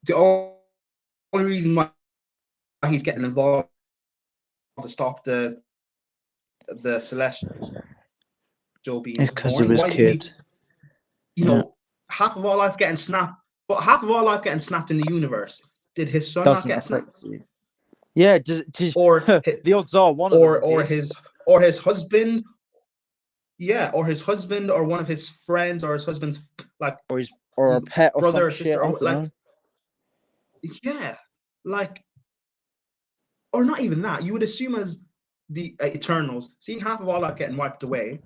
the only reason why he's getting involved to stop the the celestial being It's was because of born? his Why didn't he? kid. You Yeah, know, half of our life getting snapped, but half of our life getting snapped in the universe. Did his son not doesn't get snapped? affect you. Yeah, does Or the odds are one of or them or did, his or his husband? Yeah, or his husband, or one of his friends, or his husband's like or a pet or brother some or shit. sister, I or don't like know. yeah, like or not even that. You would assume as the Eternals, seeing half of our life getting wiped away,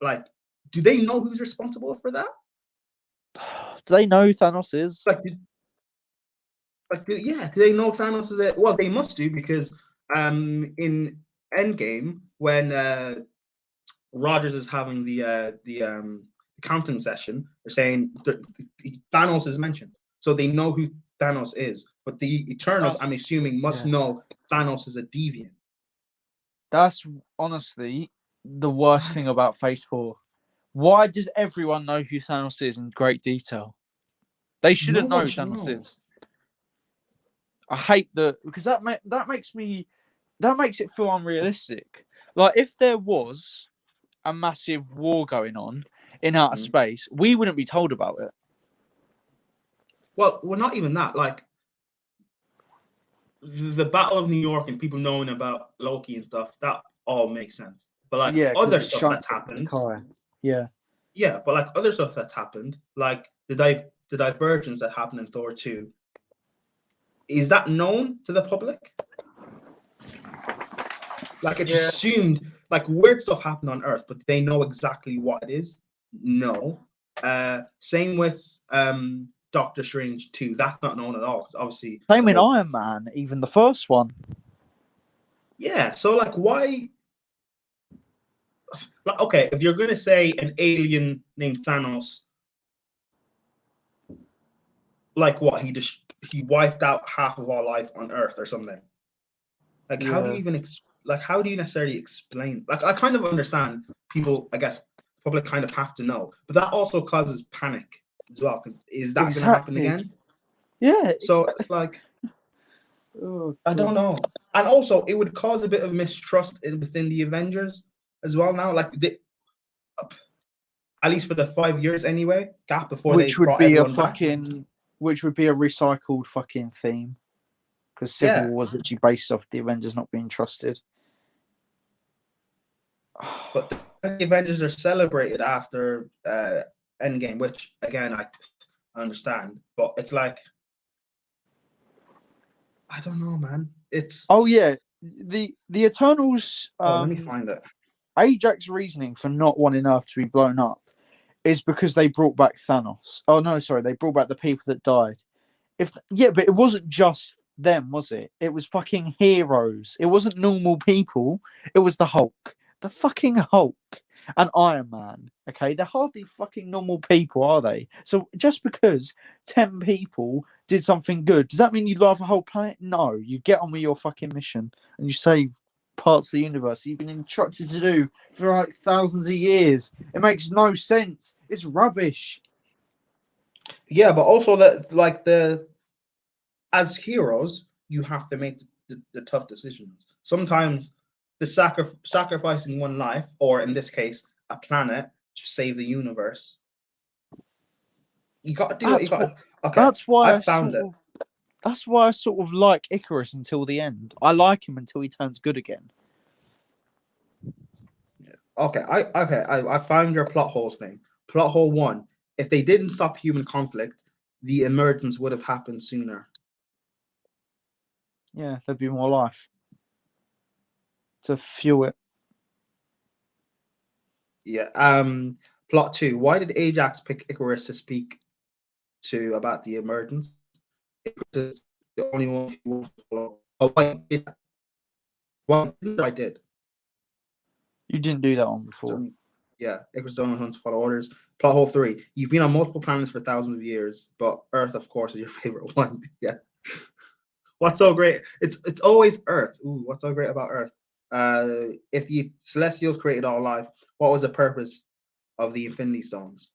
like, do they know who's responsible for that? Do they know who Thanos is? Yeah, do they know Thanos is it? Well, they must do because in Endgame when Rogers is having the counting session, they're saying Thanos is mentioned, so they know who Thanos is. But the Eternals, I'm assuming, must know Thanos is a deviant. That's honestly the worst thing about Phase 4. Why does everyone know who Thanos is in great detail? They No shouldn't know one who should Thanos know. is. I hate that because that makes it feel unrealistic. Like if there was a massive war going on in outer space, we wouldn't be told about it. Well, not even that. Like the Battle of New York and people knowing about Loki and stuff, that all makes sense. But like Yeah, because other it's stuff shown that's happened, Yeah, yeah. But like other stuff that's happened, like the divergence that happened in Thor 2, is that known to the public? Like it's yeah. assumed like weird stuff happened on Earth, but they know exactly what it is. No. Same with Doctor Strange 2. That's not known at all. Because obviously Same the in whole Iron Man, even the first one. yeah. So like why like okay, if you're gonna say an alien named Thanos, like what he wiped out half of our life on Earth or something. Like how do you Yeah, even like how do you necessarily explain? Like I kind of understand people, I guess public kind of have to know, but that also causes panic as well because is that going to happen exactly. again? Yeah, So exactly. it's like Oh I don't god. know, and also it would cause a bit of mistrust within the Avengers as well. Now, like at least for the 5 years anyway, gap before they Which would brought be a everyone back. fucking, which would be a recycled fucking theme because Civil Yeah, War was actually based off the Avengers not being trusted. but the Avengers are celebrated after Endgame, which again I understand, but it's like I don't know, man. It's Oh yeah, the Eternals. oh, let me find it. Ajax's reasoning for not wanting Earth to be blown up is because they brought back Thanos. Oh no, sorry, they brought back the people that died. But it wasn't just them, was it? It was fucking heroes. It wasn't normal people. It was the Hulk, the fucking Hulk, and Iron Man. Okay, they're hardly fucking normal people, are they? So just because 10 people did something good, does that mean you love a whole planet? No, you get on with your fucking mission and you save parts of the universe you've been instructed to do for like thousands of years. It makes no sense. It's rubbish. Yeah, but also that like the as heroes, you have to make the tough decisions. Sometimes the sacrificing one life, or in this case, a planet to save the universe. You got to do what you That's got. what. Okay, That's why I I found sort it. of. That's why I sort of like Icarus until the end. I like him until he turns good again. Okay, I found your plot holes thing. Plot hole one: if they didn't stop human conflict, the emergence would have happened sooner. Yeah, there'd be more life to fuel it. Yeah. Plot two: why did Ajax pick Icarus to speak to about the emergence? Icarus is the only one who wants to follow. Oh, why did I did? You didn't do that one before. Yeah, Icarus is the only one who wants to follow orders. Plot hole three: you've been on multiple planets for thousands of years, but Earth, of course, is your favorite one. Yeah. What's so great? It's always Earth. Ooh, what's so great about Earth? If the Celestials created all life, what was the purpose of the Infinity Stones?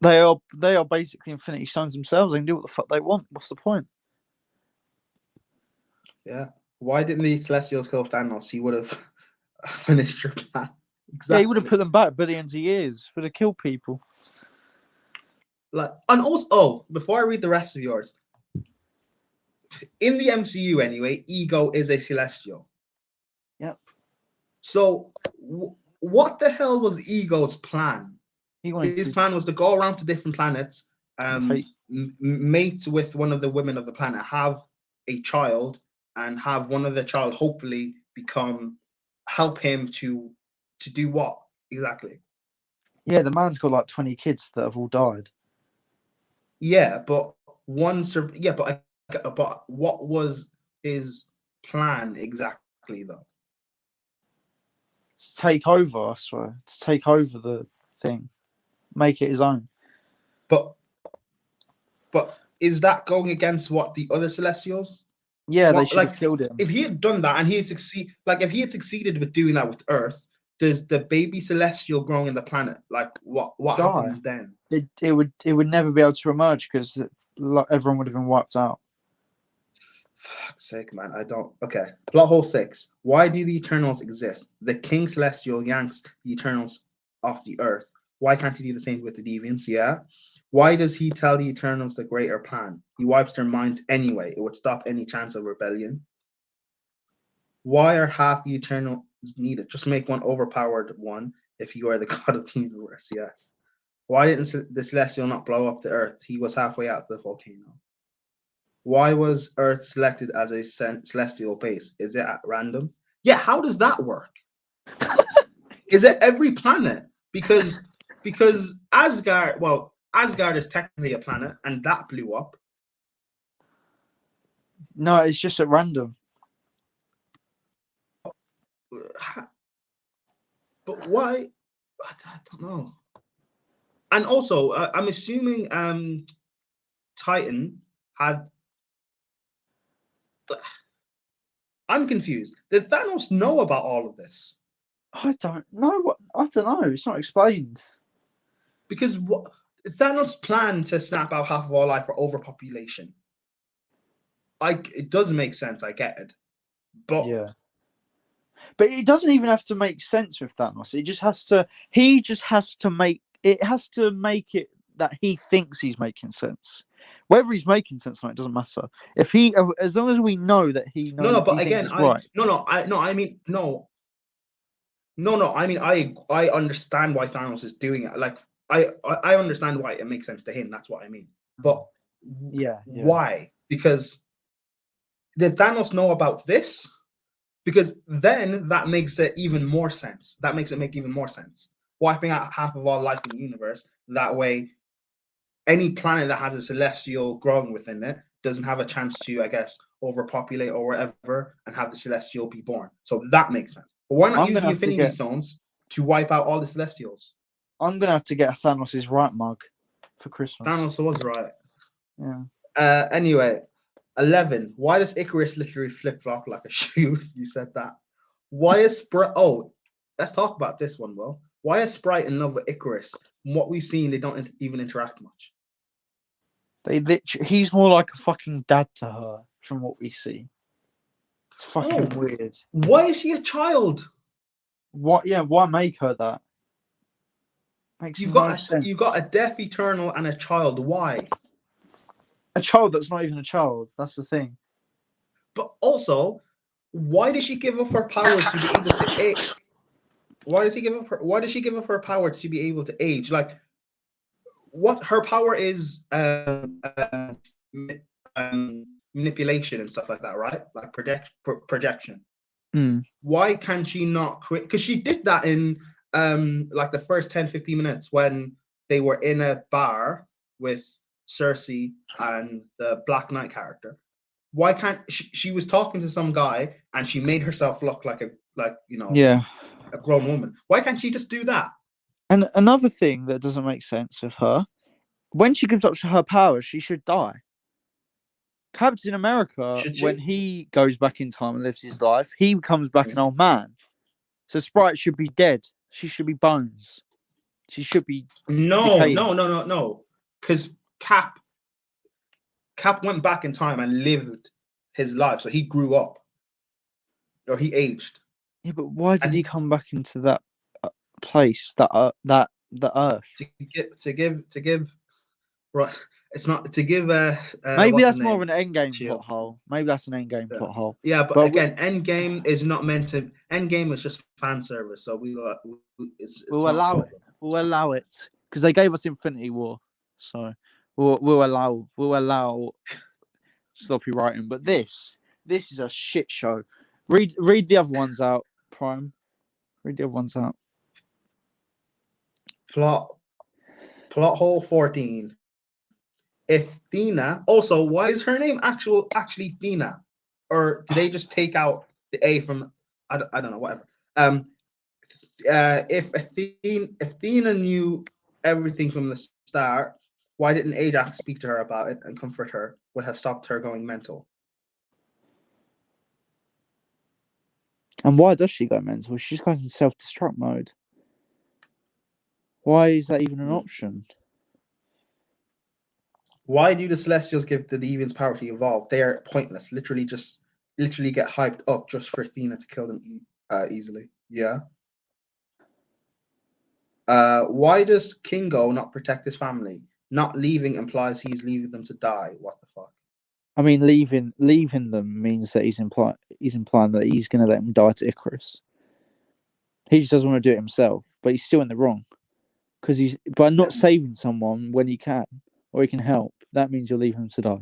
They are basically Infinity Stones themselves. They can do what the fuck they want. What's the point? Yeah. Why didn't the Celestials kill Thanos? He would have finished your plan. Exactly. Yeah, he would have put them back billions of years. Would have killed people. Like, and also, before I read the rest of yours, in the MCU anyway, Ego is a Celestial. Yep. So, what the hell was Ego's plan? His plan was to go around to different planets, mate with one of the women of the planet, have a child, and have one of the child hopefully help him to do what exactly? Yeah, the man's got like 20 kids that have all died. Yeah, but but what was his plan exactly though? To take over, I swear. To take over the thing. Make it his own. But is that going against what the other Celestials? Yeah, they should have killed him. If he had done that and if he had succeeded with doing that with Earth, does the baby Celestial growing in the planet, like what happens then? It would never be able to emerge because everyone would have been wiped out. Fuck's sake, man. I don't. Okay. Plot hole 6. Why do the Eternals exist? The King Celestial yanks the Eternals off the Earth. Why can't he do the same with the Deviants? Yeah. Why does he tell the Eternals the greater plan? He wipes their minds anyway. It would stop any chance of rebellion. Why are half the Eternals needed? Just make one overpowered one if you are the god of the universe. Yes. Why didn't the Celestial not blow up the Earth? He was halfway out the volcano. Why was Earth selected as a celestial base? Is it at random? Yeah, how does that work? Is it every planet? Because Asgard is technically a planet, and that blew up. No, it's just at random. But why? I don't know. And also, I'm assuming Titan had. I'm confused. Did Thanos know about all of this? I don't know. It's not explained. Because Thanos' plan to snap out half of our life for overpopulation. It does make sense. I get it, but yeah, but it doesn't even have to make sense with Thanos. It just has to. He just has to make it. Has to make it that he thinks he's making sense. Whether he's making sense or not, it doesn't matter. As long as we know that he knows. No. But again, I mean, I understand why Thanos is doing it. Like, I understand why it makes sense to him. That's what I mean. But yeah. Why? Because did Thanos know about this? Because then that makes it even more sense. That makes it make even more sense. Wiping out half of all life in the universe. That way, any planet that has a celestial growing within it doesn't have a chance to, I guess, overpopulate or whatever and have the celestial be born. So that makes sense. But why not use the Infinity Stones to wipe out all the celestials? I'm gonna have to get a Thanos is right mug for Christmas. Thanos was right. Yeah. Anyway, 11. Why does Icarus literally flip-flop like a shoe? You said that. Why is Sprite... Oh, let's talk about this one, Will. Why is Sprite in love with Icarus? From what we've seen, they don't even interact much. He's more like a fucking dad to her, from what we see. It's fucking weird. Why is she a child? What? Yeah, why make her that? You've got a deaf Eternal and a child. Why? A child that's not even a child. That's the thing. But also, why does she give up her powers to be able to age? Why does she give up her power to be able to age? Like, what her power is manipulation and stuff like that, right? Like projection. Why can she not quit? Because she did that in like the first 10-15 minutes when they were in a bar with Cersei and the Black Knight character. Why can't she was talking to some guy and she made herself look like a grown woman? Why can't she just do that? And another thing that doesn't make sense with her, when she gives up her powers, she should die. Captain America, when he goes back in time and lives his life, he comes back an old man. So Sprite should be dead. She should be bones. She should be decaying. No. Because Cap went back in time and lived his life. So he grew up, or he aged. Yeah, but why did And he come back into that place, that the Earth? to give right. It's not to give Maybe what's his that's more of name? an endgame plot Shield. hole. Maybe that's an endgame Yeah. plot hole. Yeah, but But again, Endgame is not meant to. Endgame is just fan service, so it's we'll not a allow it. problem. We'll allow it because they gave us Infinity War, so we'll allow sloppy writing. But this is a shit show. Read the other ones out, Prime. Read the other ones out. Plot hole 14. If Thena, also, why is her name actually Thena, or did they just take out the A from? I don't know, whatever. If Athena knew everything from the start, why didn't Ajax speak to her about it and comfort her? Would have stopped her going mental. And why does she go mental? She just goes in self-destruct mode. Why is that even an option? Why do the Celestials give the Deviants power to evolve? They are pointless. Literally get hyped up just for Athena to kill them easily. Yeah. Why does Kingo not protect his family? Not leaving implies he's leaving them to die. What the fuck? I mean, leaving them means that he's implying that he's going to let them die to Icarus. He just doesn't want to do it himself, but he's still in the wrong because he's by not saving someone when he can or he can help. That means you're leaving him to die.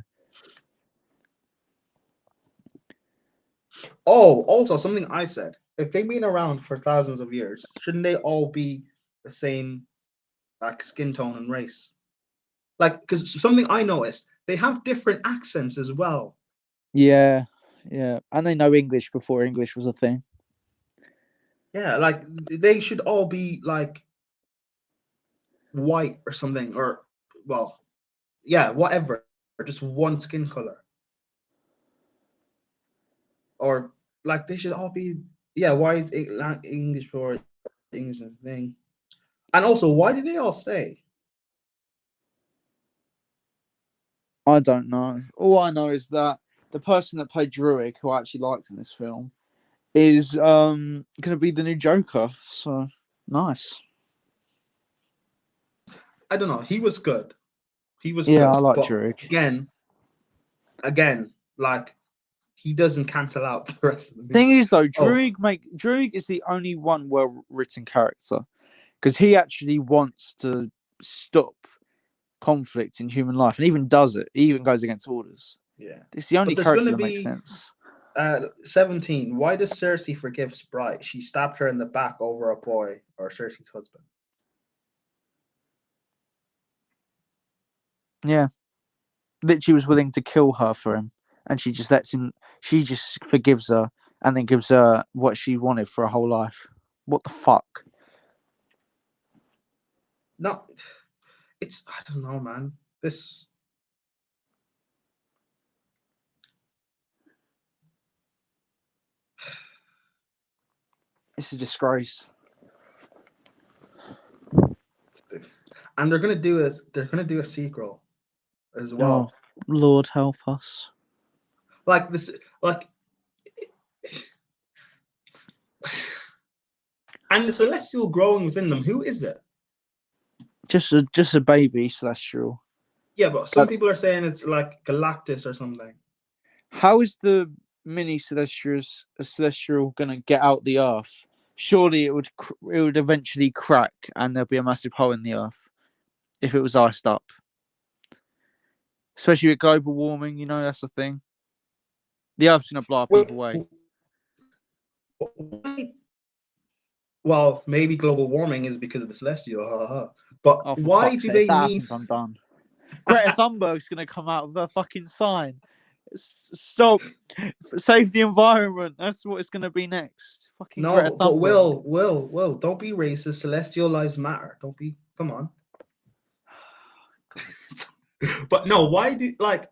Oh, also something I said. If they've been around for thousands of years, shouldn't they all be the same, like, skin tone and race? Like, because something I noticed, they have different accents as well. Yeah, and they know English before English was a thing. Yeah, like they should all be like white or something, or well, yeah, whatever, or just one skin color, or like they should all be. Yeah, why is English for English is a thing? And also, why do they all stay? I don't know. All I know is that the person that played Druig, who I actually liked in this film, is going to be the new Joker. So nice. I don't know. He was good. He was Yeah, I good, like but Druig. again, like he doesn't cancel out the rest of the movie. Thing is, though, Druig is the only one well-written character because he actually wants to stop conflict in human life and even does it. He even goes against orders. Yeah, It's the only but there's character going to that makes be sense. 17. Why does Cersei forgive Sprite? She stabbed her in the back over a boy, or Cersei's husband. Yeah, literally was willing to kill her for him, and she just lets him. She just forgives her and then gives her what she wanted for her whole life. What the fuck? No, it's I don't know, man. This It's a disgrace. and they're gonna do a sequel as well. Oh, Lord help us. Like this, like, and the celestial growing within them. Who is it? Just a baby celestial. Yeah, but some people are saying it's like Galactus or something. How is the mini celestial gonna get out the Earth? Surely it would eventually crack, and there'll be a massive hole in the Earth if it was iced up. Especially with global warming, that's the thing. The Earth's gonna blow up either way. Why? Well, maybe global warming is because of the celestial. But Oh, for why fuck's do sake! If they that need? happens, I'm done. Greta Thunberg's gonna come out with a fucking sign. Stop! Save the environment. That's what it's gonna be next. Fucking Greta No, but Thunberg. Will, don't be racist. Celestial lives matter. Don't be. Come on. But no, why do like?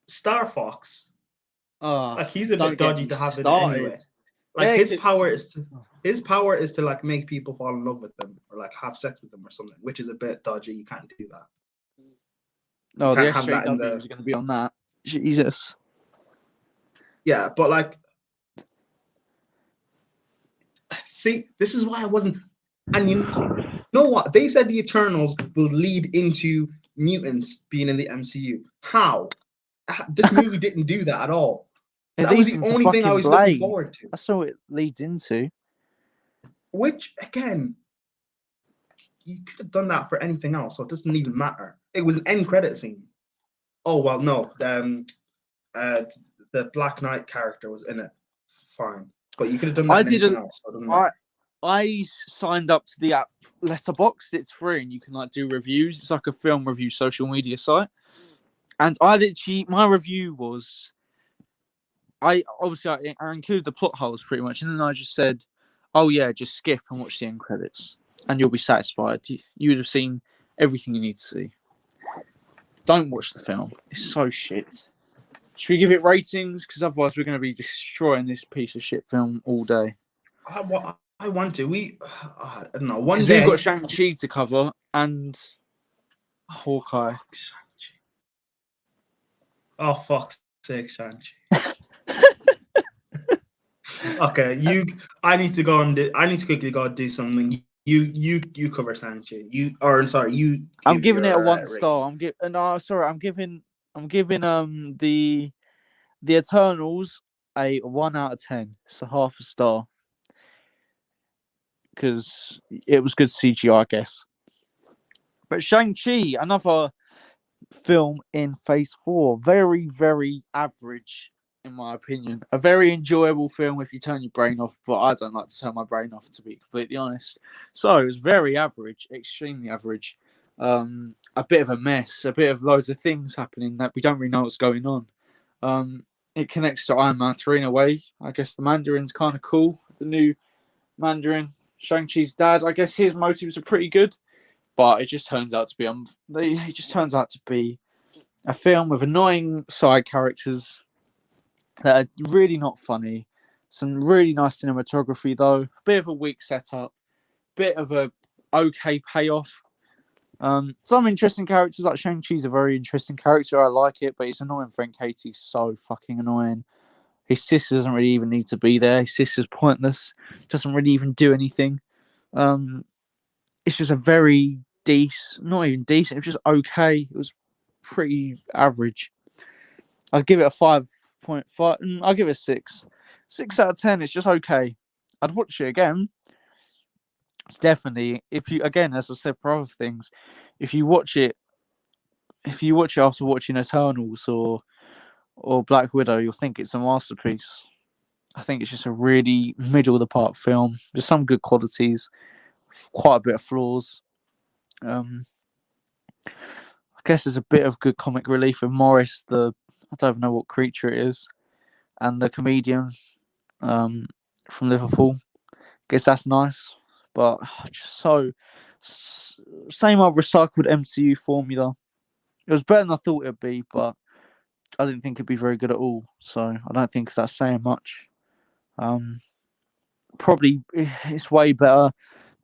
Star Fox, Oh, like he's a don't bit get dodgy me to have it started. anyway. Like his power is to like make people fall in love with them or like have sex with them or something, which is a bit dodgy. You can't do that. You No, the can't have that in SJW the is going to be on that. Jesus. yeah, but like, see, this is why I wasn't. And you know what? They said the Eternals will lead into mutants being in the MCU. How? This movie didn't do that at all. It That was leads the into only thing I fucking was looking Blade. forward to. That's all it leads into. Which, again, you could have done that for anything else, so it doesn't even matter. It was an end credit scene. Oh well, no, the Black Knight character was in it. Fine, but you could have done that in anything else, so it doesn't matter. I signed up to the app Letterboxd. It's free, and you can like do reviews. It's like a film review social media site. And my review was, I included the plot holes pretty much, and then I just said, "Oh yeah, just skip and watch the end credits, and you'll be satisfied. You would have seen everything you need to see. Don't watch the film; it's so shit." Should we give it ratings? Because otherwise, we're going to be destroying this piece of shit film all day. I want to. I don't know. Because we've got Shang-Chi to cover and Hawkeye. Oh fuck's sake, Shang-Chi. Okay, I need to quickly go and do something. You cover Shang-Chi. I'm giving it a 1 rating. star. I'm giving the Eternals a 1 out of 10. It's a half a star. Because it was good CGI, I guess. But Shang-Chi, another film in Phase 4, very, very average, in my opinion. A very enjoyable film if you turn your brain off, but I don't like to turn my brain off, to be completely honest. So it was very average, extremely average. A bit of a mess, a bit of loads of things happening that we don't really know what's going on. It connects to Iron Man 3 in a way. I guess the Mandarin's kind of cool, the new Mandarin. Shang-Chi's dad, I guess his motives are pretty good, but it just turns out to be a film with annoying side characters that are really not funny. Some really nice cinematography though, bit of a weak setup, bit of a okay payoff. Some interesting characters, like Shang-Chi's a very interesting character. I like it, but it's annoying. Frank Katie's so fucking annoying. His sister doesn't really even need to be there. His sister's pointless. Doesn't really even do anything. It's just a very decent, not even decent. It was just okay. It was pretty average. I'd give it a 5.5. I'll give it a 6. 6 out of 10. It's just okay. I'd watch it again. Definitely. If you, again, as I said for other things, if you watch it after watching Eternals or Black Widow, you'll think it's a masterpiece. I think it's just a really middle of the park film. There's some good qualities, quite a bit of flaws. I guess there's a bit of good comic relief with Morris, I don't even know what creature it is, and the comedian from Liverpool. Guess that's nice, but just same old recycled MCU formula. It was better than I thought it'd be, but I didn't think it'd be very good at all. So I don't think that's saying much. Probably it's way better.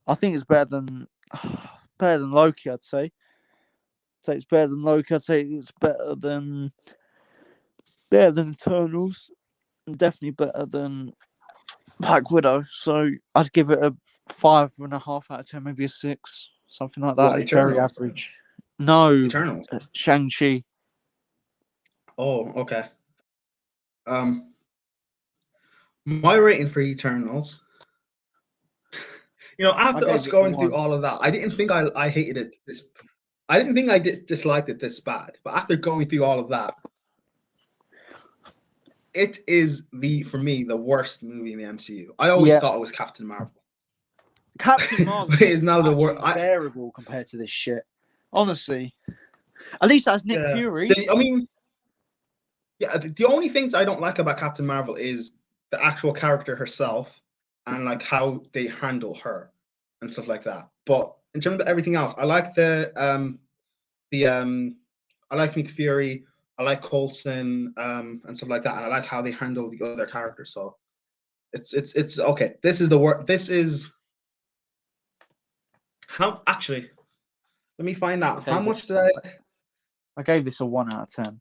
I think it's better than Loki. I'd say. So it's better than Loki. I'd say it's better than Eternals, and definitely better than Black Widow. So I'd give it a 5.5 out of 10, maybe a 6, something like that. What, It's very average. No, Eternals. Shang-Chi. Oh, okay. My rating for Eternals. After us going through all of that, I didn't think I hated it. I didn't think I disliked it this bad. But after going through all of that, it is for me the worst movie in the MCU. I always thought it was Captain Marvel. Captain Marvel is now the worst. Unbearable compared to this shit. Honestly, at least that's Nick Fury. The only things I don't like about Captain Marvel is the actual character herself and like how they handle her and stuff like that. But in terms of everything else, I like I like Nick Fury, I like Coulson, and stuff like that, and I like how they handle the other characters. So it's okay. This is the work. This is how actually. Let me find out how much did I gave this a 1 out of 10.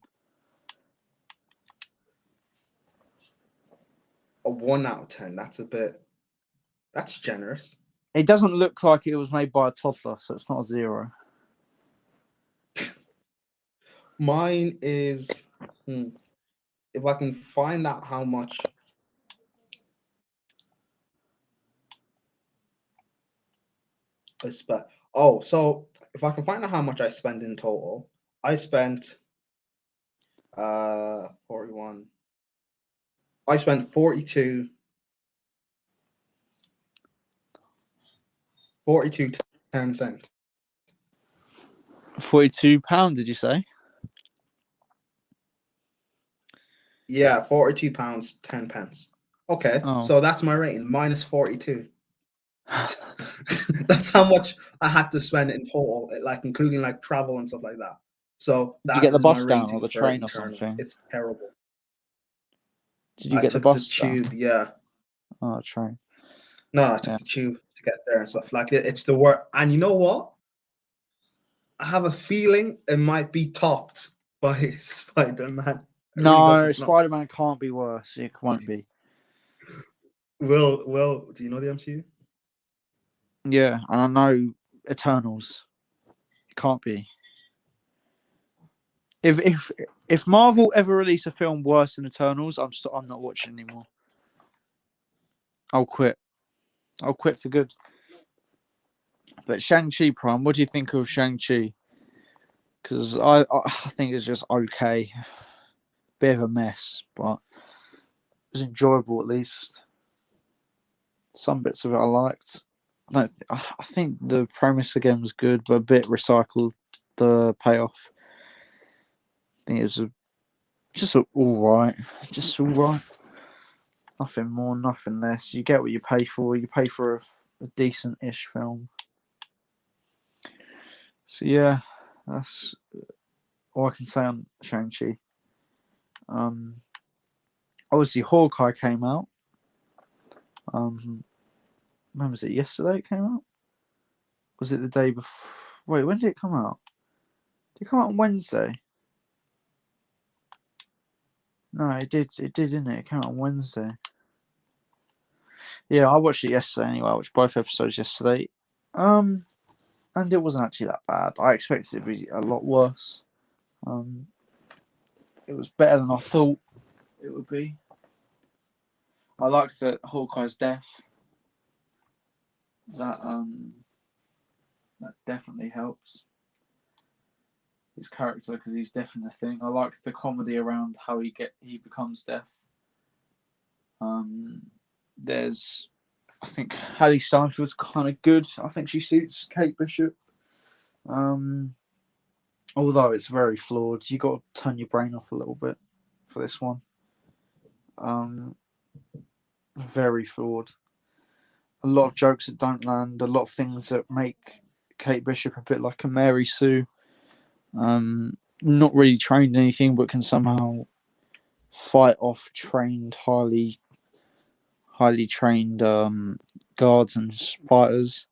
A 1 out of 10. That's generous. It doesn't look like it was made by a toddler, so it's not a 0. Mine is, if I can find out how much I spent. Oh, so if I can find out how much I spent in total, I spent 41. I spent 42 10 cents. £42, did you say? Yeah, £42 10 pence. Okay, Oh. so that's my rating, minus 42. That's how much I had to spend in total, like including like travel and stuff like that. So Did you that get the is my bus down or rating the for train or Eternals. something? It's terrible. Did you I get the took the bus tube, down? yeah. Oh, train. No, I took the tube to get there and stuff like it. It's the work. And you know what? I have a feeling it might be topped by Spider-Man. I really hope No, it's not. Spider-Man can't be worse. It won't be. Will, do you know the MCU? Yeah, and I know Eternals. It can't be. If Marvel ever release a film worse than Eternals, I'm not watching anymore. I'll quit. I'll quit for good. But Shang-Chi Prime, what do you think of Shang-Chi? Because I think it's just okay. Bit of a mess, but it was enjoyable at least. Some bits of it I liked. I think the premise again was good, but a bit recycled. The payoff. I think it was just all right. Just all right. Nothing more, nothing less. You get what you pay for. You pay for a decent-ish film. So yeah, that's all I can say on Shang-Chi. Obviously Hawkeye came out. When was it? Yesterday it came out? Was it the day before? Wait, when did it come out? Did it come out on Wednesday? No, it did. It did, didn't it? It came out on Wednesday. Yeah, I watched it yesterday anyway. I watched both episodes yesterday. And it wasn't actually that bad. I expected it to be a lot worse. It was better than I thought it would be. I liked that Hawkeye's death. That definitely helps his character because he's deaf in the thing. I like the comedy around how he becomes deaf. There's, I think Hallie Steinfeld's kind of good. I think she suits Kate Bishop. Although it's very flawed, you got to turn your brain off a little bit for this one. Very flawed. A lot of jokes that don't land. A lot of things that make Kate Bishop a bit like a Mary Sue. Not really trained in anything, but can somehow fight off highly trained guards and fighters.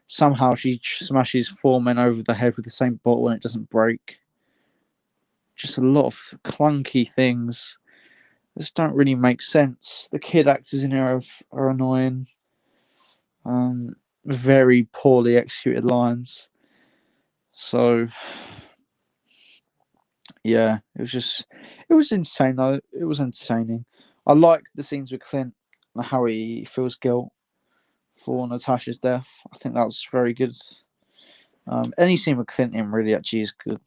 Somehow she smashes 4 men over the head with the same bottle and it doesn't break. Just a lot of clunky things. This don't really make sense. The kid actors in here are annoying. Very poorly executed lines. So yeah, it was insane though. It was entertaining. I liked the scenes with Clint and how he feels guilt for Natasha's death. I think that's very good. Any scene with Clint in really actually is good.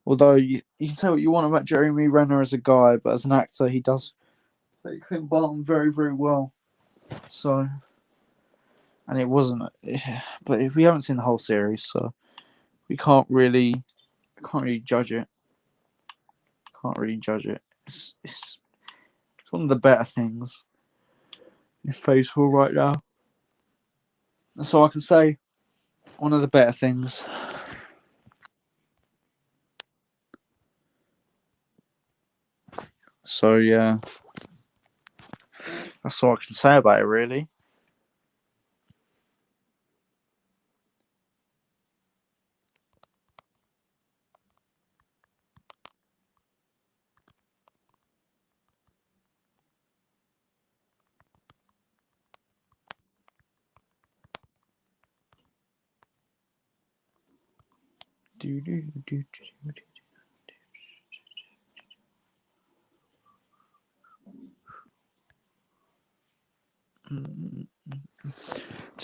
Although you can say what you want about Jeremy Renner as a guy, but as an actor, he does play Clint Barton very, very well. So, and it wasn't, but we haven't seen the whole series, so we can't really judge it. Can't really judge it. It's one of the better things in Phase 4 right now. That's all I can say. One of the better things. So yeah, that's all I can say about it, really. Just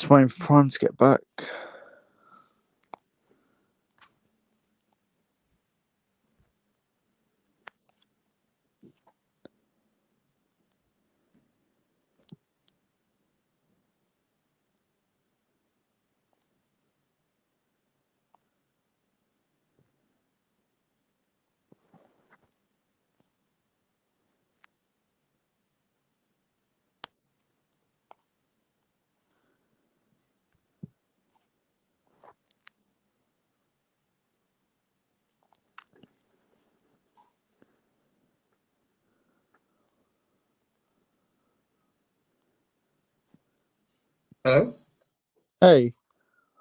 waiting for Prime to get back. Hello? Hey.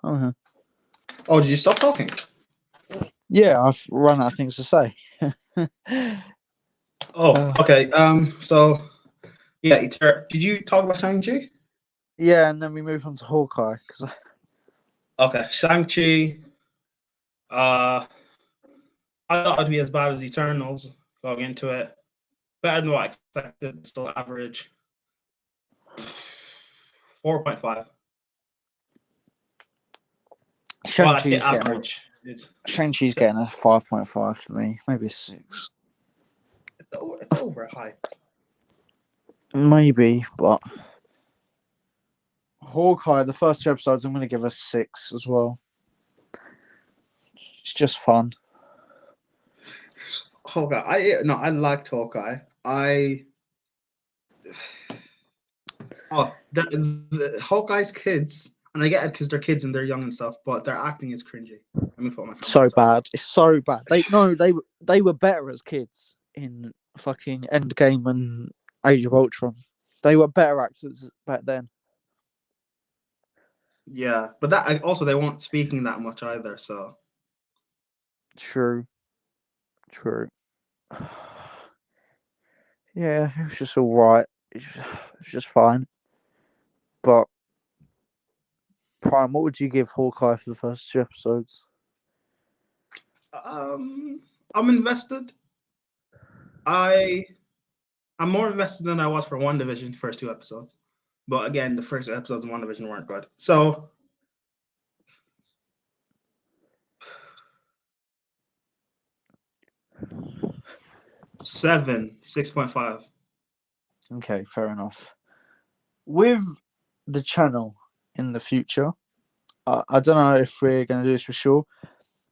Uh-huh. Oh, did you stop talking? Yeah, I've run out of things to say. Oh, okay. So yeah, did you talk about Shang-Chi? Yeah, and then we move on to Hawkeye because Okay, Shang-Chi. I thought it'd be as bad as Eternals going into it. Better than what I expected. Still average. 4.5. Well, I say average. Shang-Chi's getting a 5.5 for me, maybe a 6. It's overhyped. Maybe, but Hawkeye, the first 2 episodes, I'm going to give a 6 as well. It's just fun. Hawkeye. I liked Hawkeye. The Hawkeye's kids, and I get it because they're kids and they're young and stuff, but their acting is cringy. Let me put my So bad. It's so bad. They were better as kids in fucking Endgame and Age of Ultron. They were better actors back then. Yeah, but that also they weren't speaking that much either. So True. Yeah, it was just all right. It was just fine. But Prime, what would you give Hawkeye for the first 2 episodes? I'm invested. I'm more invested than I was for WandaVision first 2 episodes, but again, the first episodes of WandaVision weren't good. So 6.5. Okay, fair enough. With the channel in the future, I don't know if we're going to do this for sure,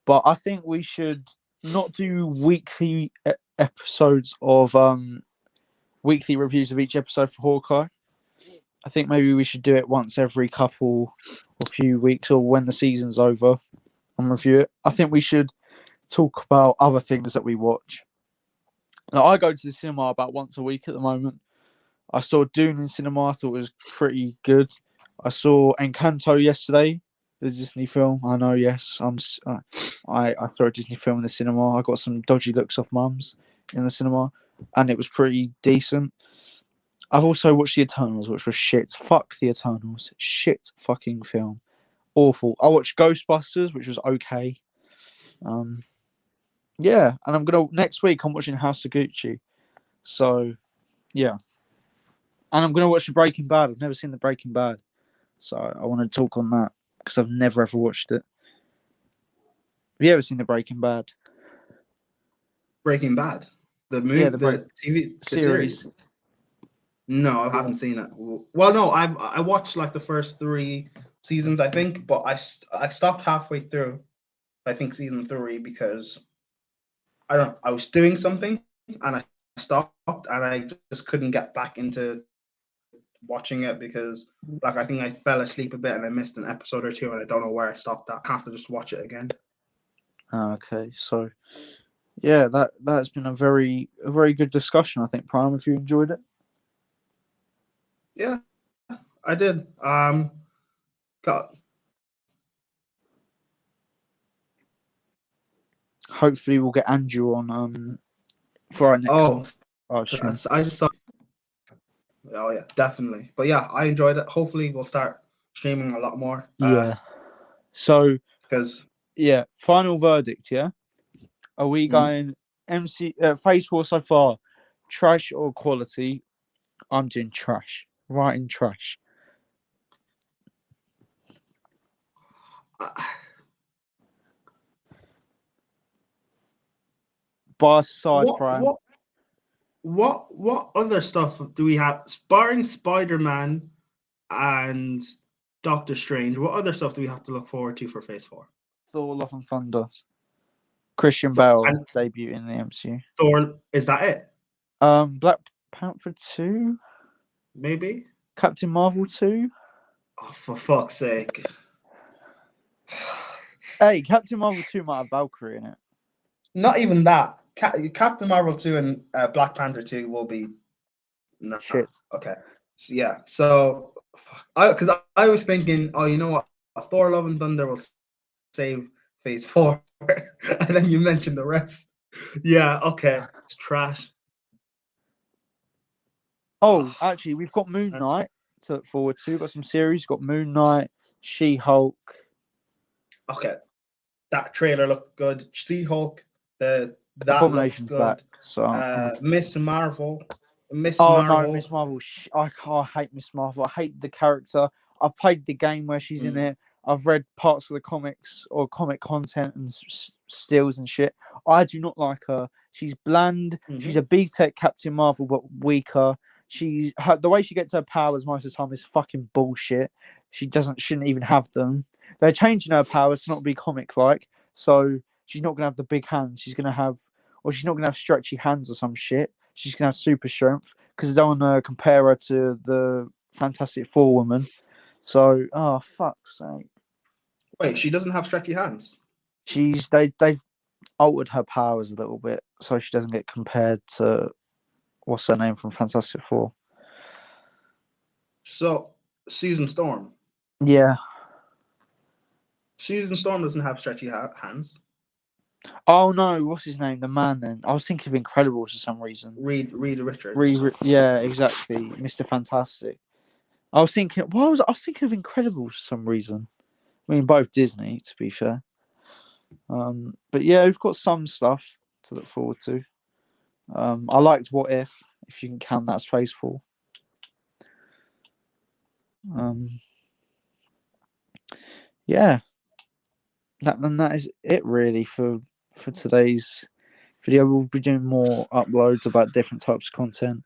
but I think we should not do weekly episodes of weekly reviews of each episode for Hawkeye. I think maybe we should do it once every couple or few weeks or when the season's over and review it. I think we should talk about other things that we watch. Now, I go to the cinema about once a week at the moment. I saw Dune in cinema. I thought it was pretty good. I saw Encanto yesterday, the Disney film. I know, yes, I saw a Disney film in the cinema. I got some dodgy looks off mums in the cinema, and it was pretty decent. I've also watched The Eternals, which was shit. Fuck The Eternals. Shit fucking film. Awful. I watched Ghostbusters, which was okay. Yeah, and next week I'm watching House of Gucci. So, yeah. And I'm gonna watch the Breaking Bad. I've never seen the Breaking Bad. So I want to talk on that because I've never ever watched it. Have you ever seen the Breaking Bad? Breaking Bad, the movie, Yeah, the TV series. No, I haven't seen it. Well, no, I watched like the first 3 seasons, I think, but I stopped halfway through. I think season 3 because I was doing something and I stopped and I just couldn't get back into watching it because like I think I fell asleep a bit and I missed an episode or 2 and I don't know where I stopped at. I have to just watch it again. Okay, so yeah, that's been a very good discussion. I think, Prime, if you enjoyed it. Yeah, I did. Got Hopefully, we'll get Andrew on for our next. I just saw. Oh yeah, definitely. But yeah, I enjoyed it. Hopefully, we'll start streaming a lot more. Yeah. So because Yeah, final verdict. Yeah, are we going Phase 4 so far? Trash or quality? I'm doing trash. Right in trash. By side, Prime. What other stuff do we have? Barring Spider-Man and Doctor Strange, what other stuff do we have to look forward to for Phase 4? Thor: Love and Thunder. Christian Bale And debut in the MCU. Thor, is that it? Black Panther 2, Maybe. Captain Marvel 2. Oh, for fuck's sake! Hey, Captain Marvel 2 might have Valkyrie in it. Not even that. Captain Marvel 2 and Black Panther 2 will be Shit. Okay. So, yeah. So, because I was thinking, oh, you know what? A Thor: Love and Thunder will save Phase 4, and then you mentioned the rest. Yeah. Okay. It's trash. Oh, actually, we've got Moon Knight to look forward to. We've got some series. We've got Moon Knight, She-Hulk. Okay. That trailer looked good. She-Hulk. That Abomination's looked good. back. So. Miss Marvel. No, Miss Marvel. I hate Miss Marvel. I hate the character. I've played the game where she's in it. I've read parts of the comics or comic content and stills and shit. I do not like her. She's bland. She's a B-Tech Captain Marvel, but weaker. The way she gets her powers most of the time is fucking bullshit. She shouldn't even have them. They're changing her powers to not be comic-like, so she's not gonna have the big hands. She's not gonna have stretchy hands or some shit. She's gonna have super strength because I don't want to compare her to the Fantastic Four woman. So, oh fuck's sake! Wait, she doesn't have stretchy hands. They've altered her powers a little bit so she doesn't get compared to what's her name from Fantastic Four. So, Susan Storm. Yeah. Susan Storm doesn't have stretchy hands. Oh no, what's his name? The man. Then I was thinking of Incredibles for some reason. Reed Richards. Yeah, exactly. Mr. Fantastic. I was thinking. I was thinking of Incredibles for some reason. I mean, both Disney, to be fair. But yeah, we've got some stuff to look forward to. I liked What If you can count that as Phase 4. Yeah, that is it really for today's video. We'll be doing more uploads about different types of content.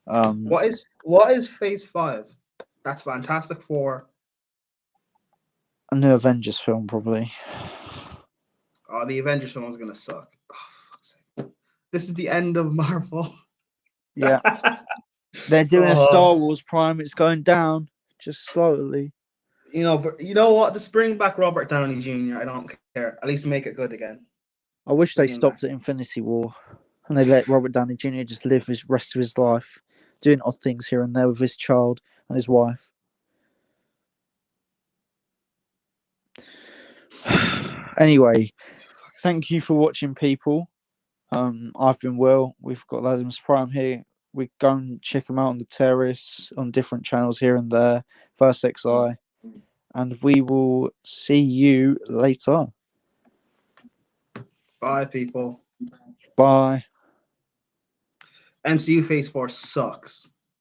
What is Phase 5? That's Fantastic Four. A new Avengers film, probably. Oh, the Avengers film is gonna suck. Oh, fuck's sake. This is the end of Marvel. Yeah. They're doing a Star Wars Prime. It's going down just slowly. But you know what? Just bring back Robert Downey Jr. I don't care. At least make it good again. I wish they stopped at Infinity War and they let Robert Downey Jr. just live his rest of his life, doing odd things here and there with his child and his wife. Anyway, thank you for watching, people. I've been Will. We've got Lazarus Prime here. We go and check them out on the terrace on different channels here and there. First XI. And we will see you later. Bye, people. Bye. MCU Phase 4 sucks.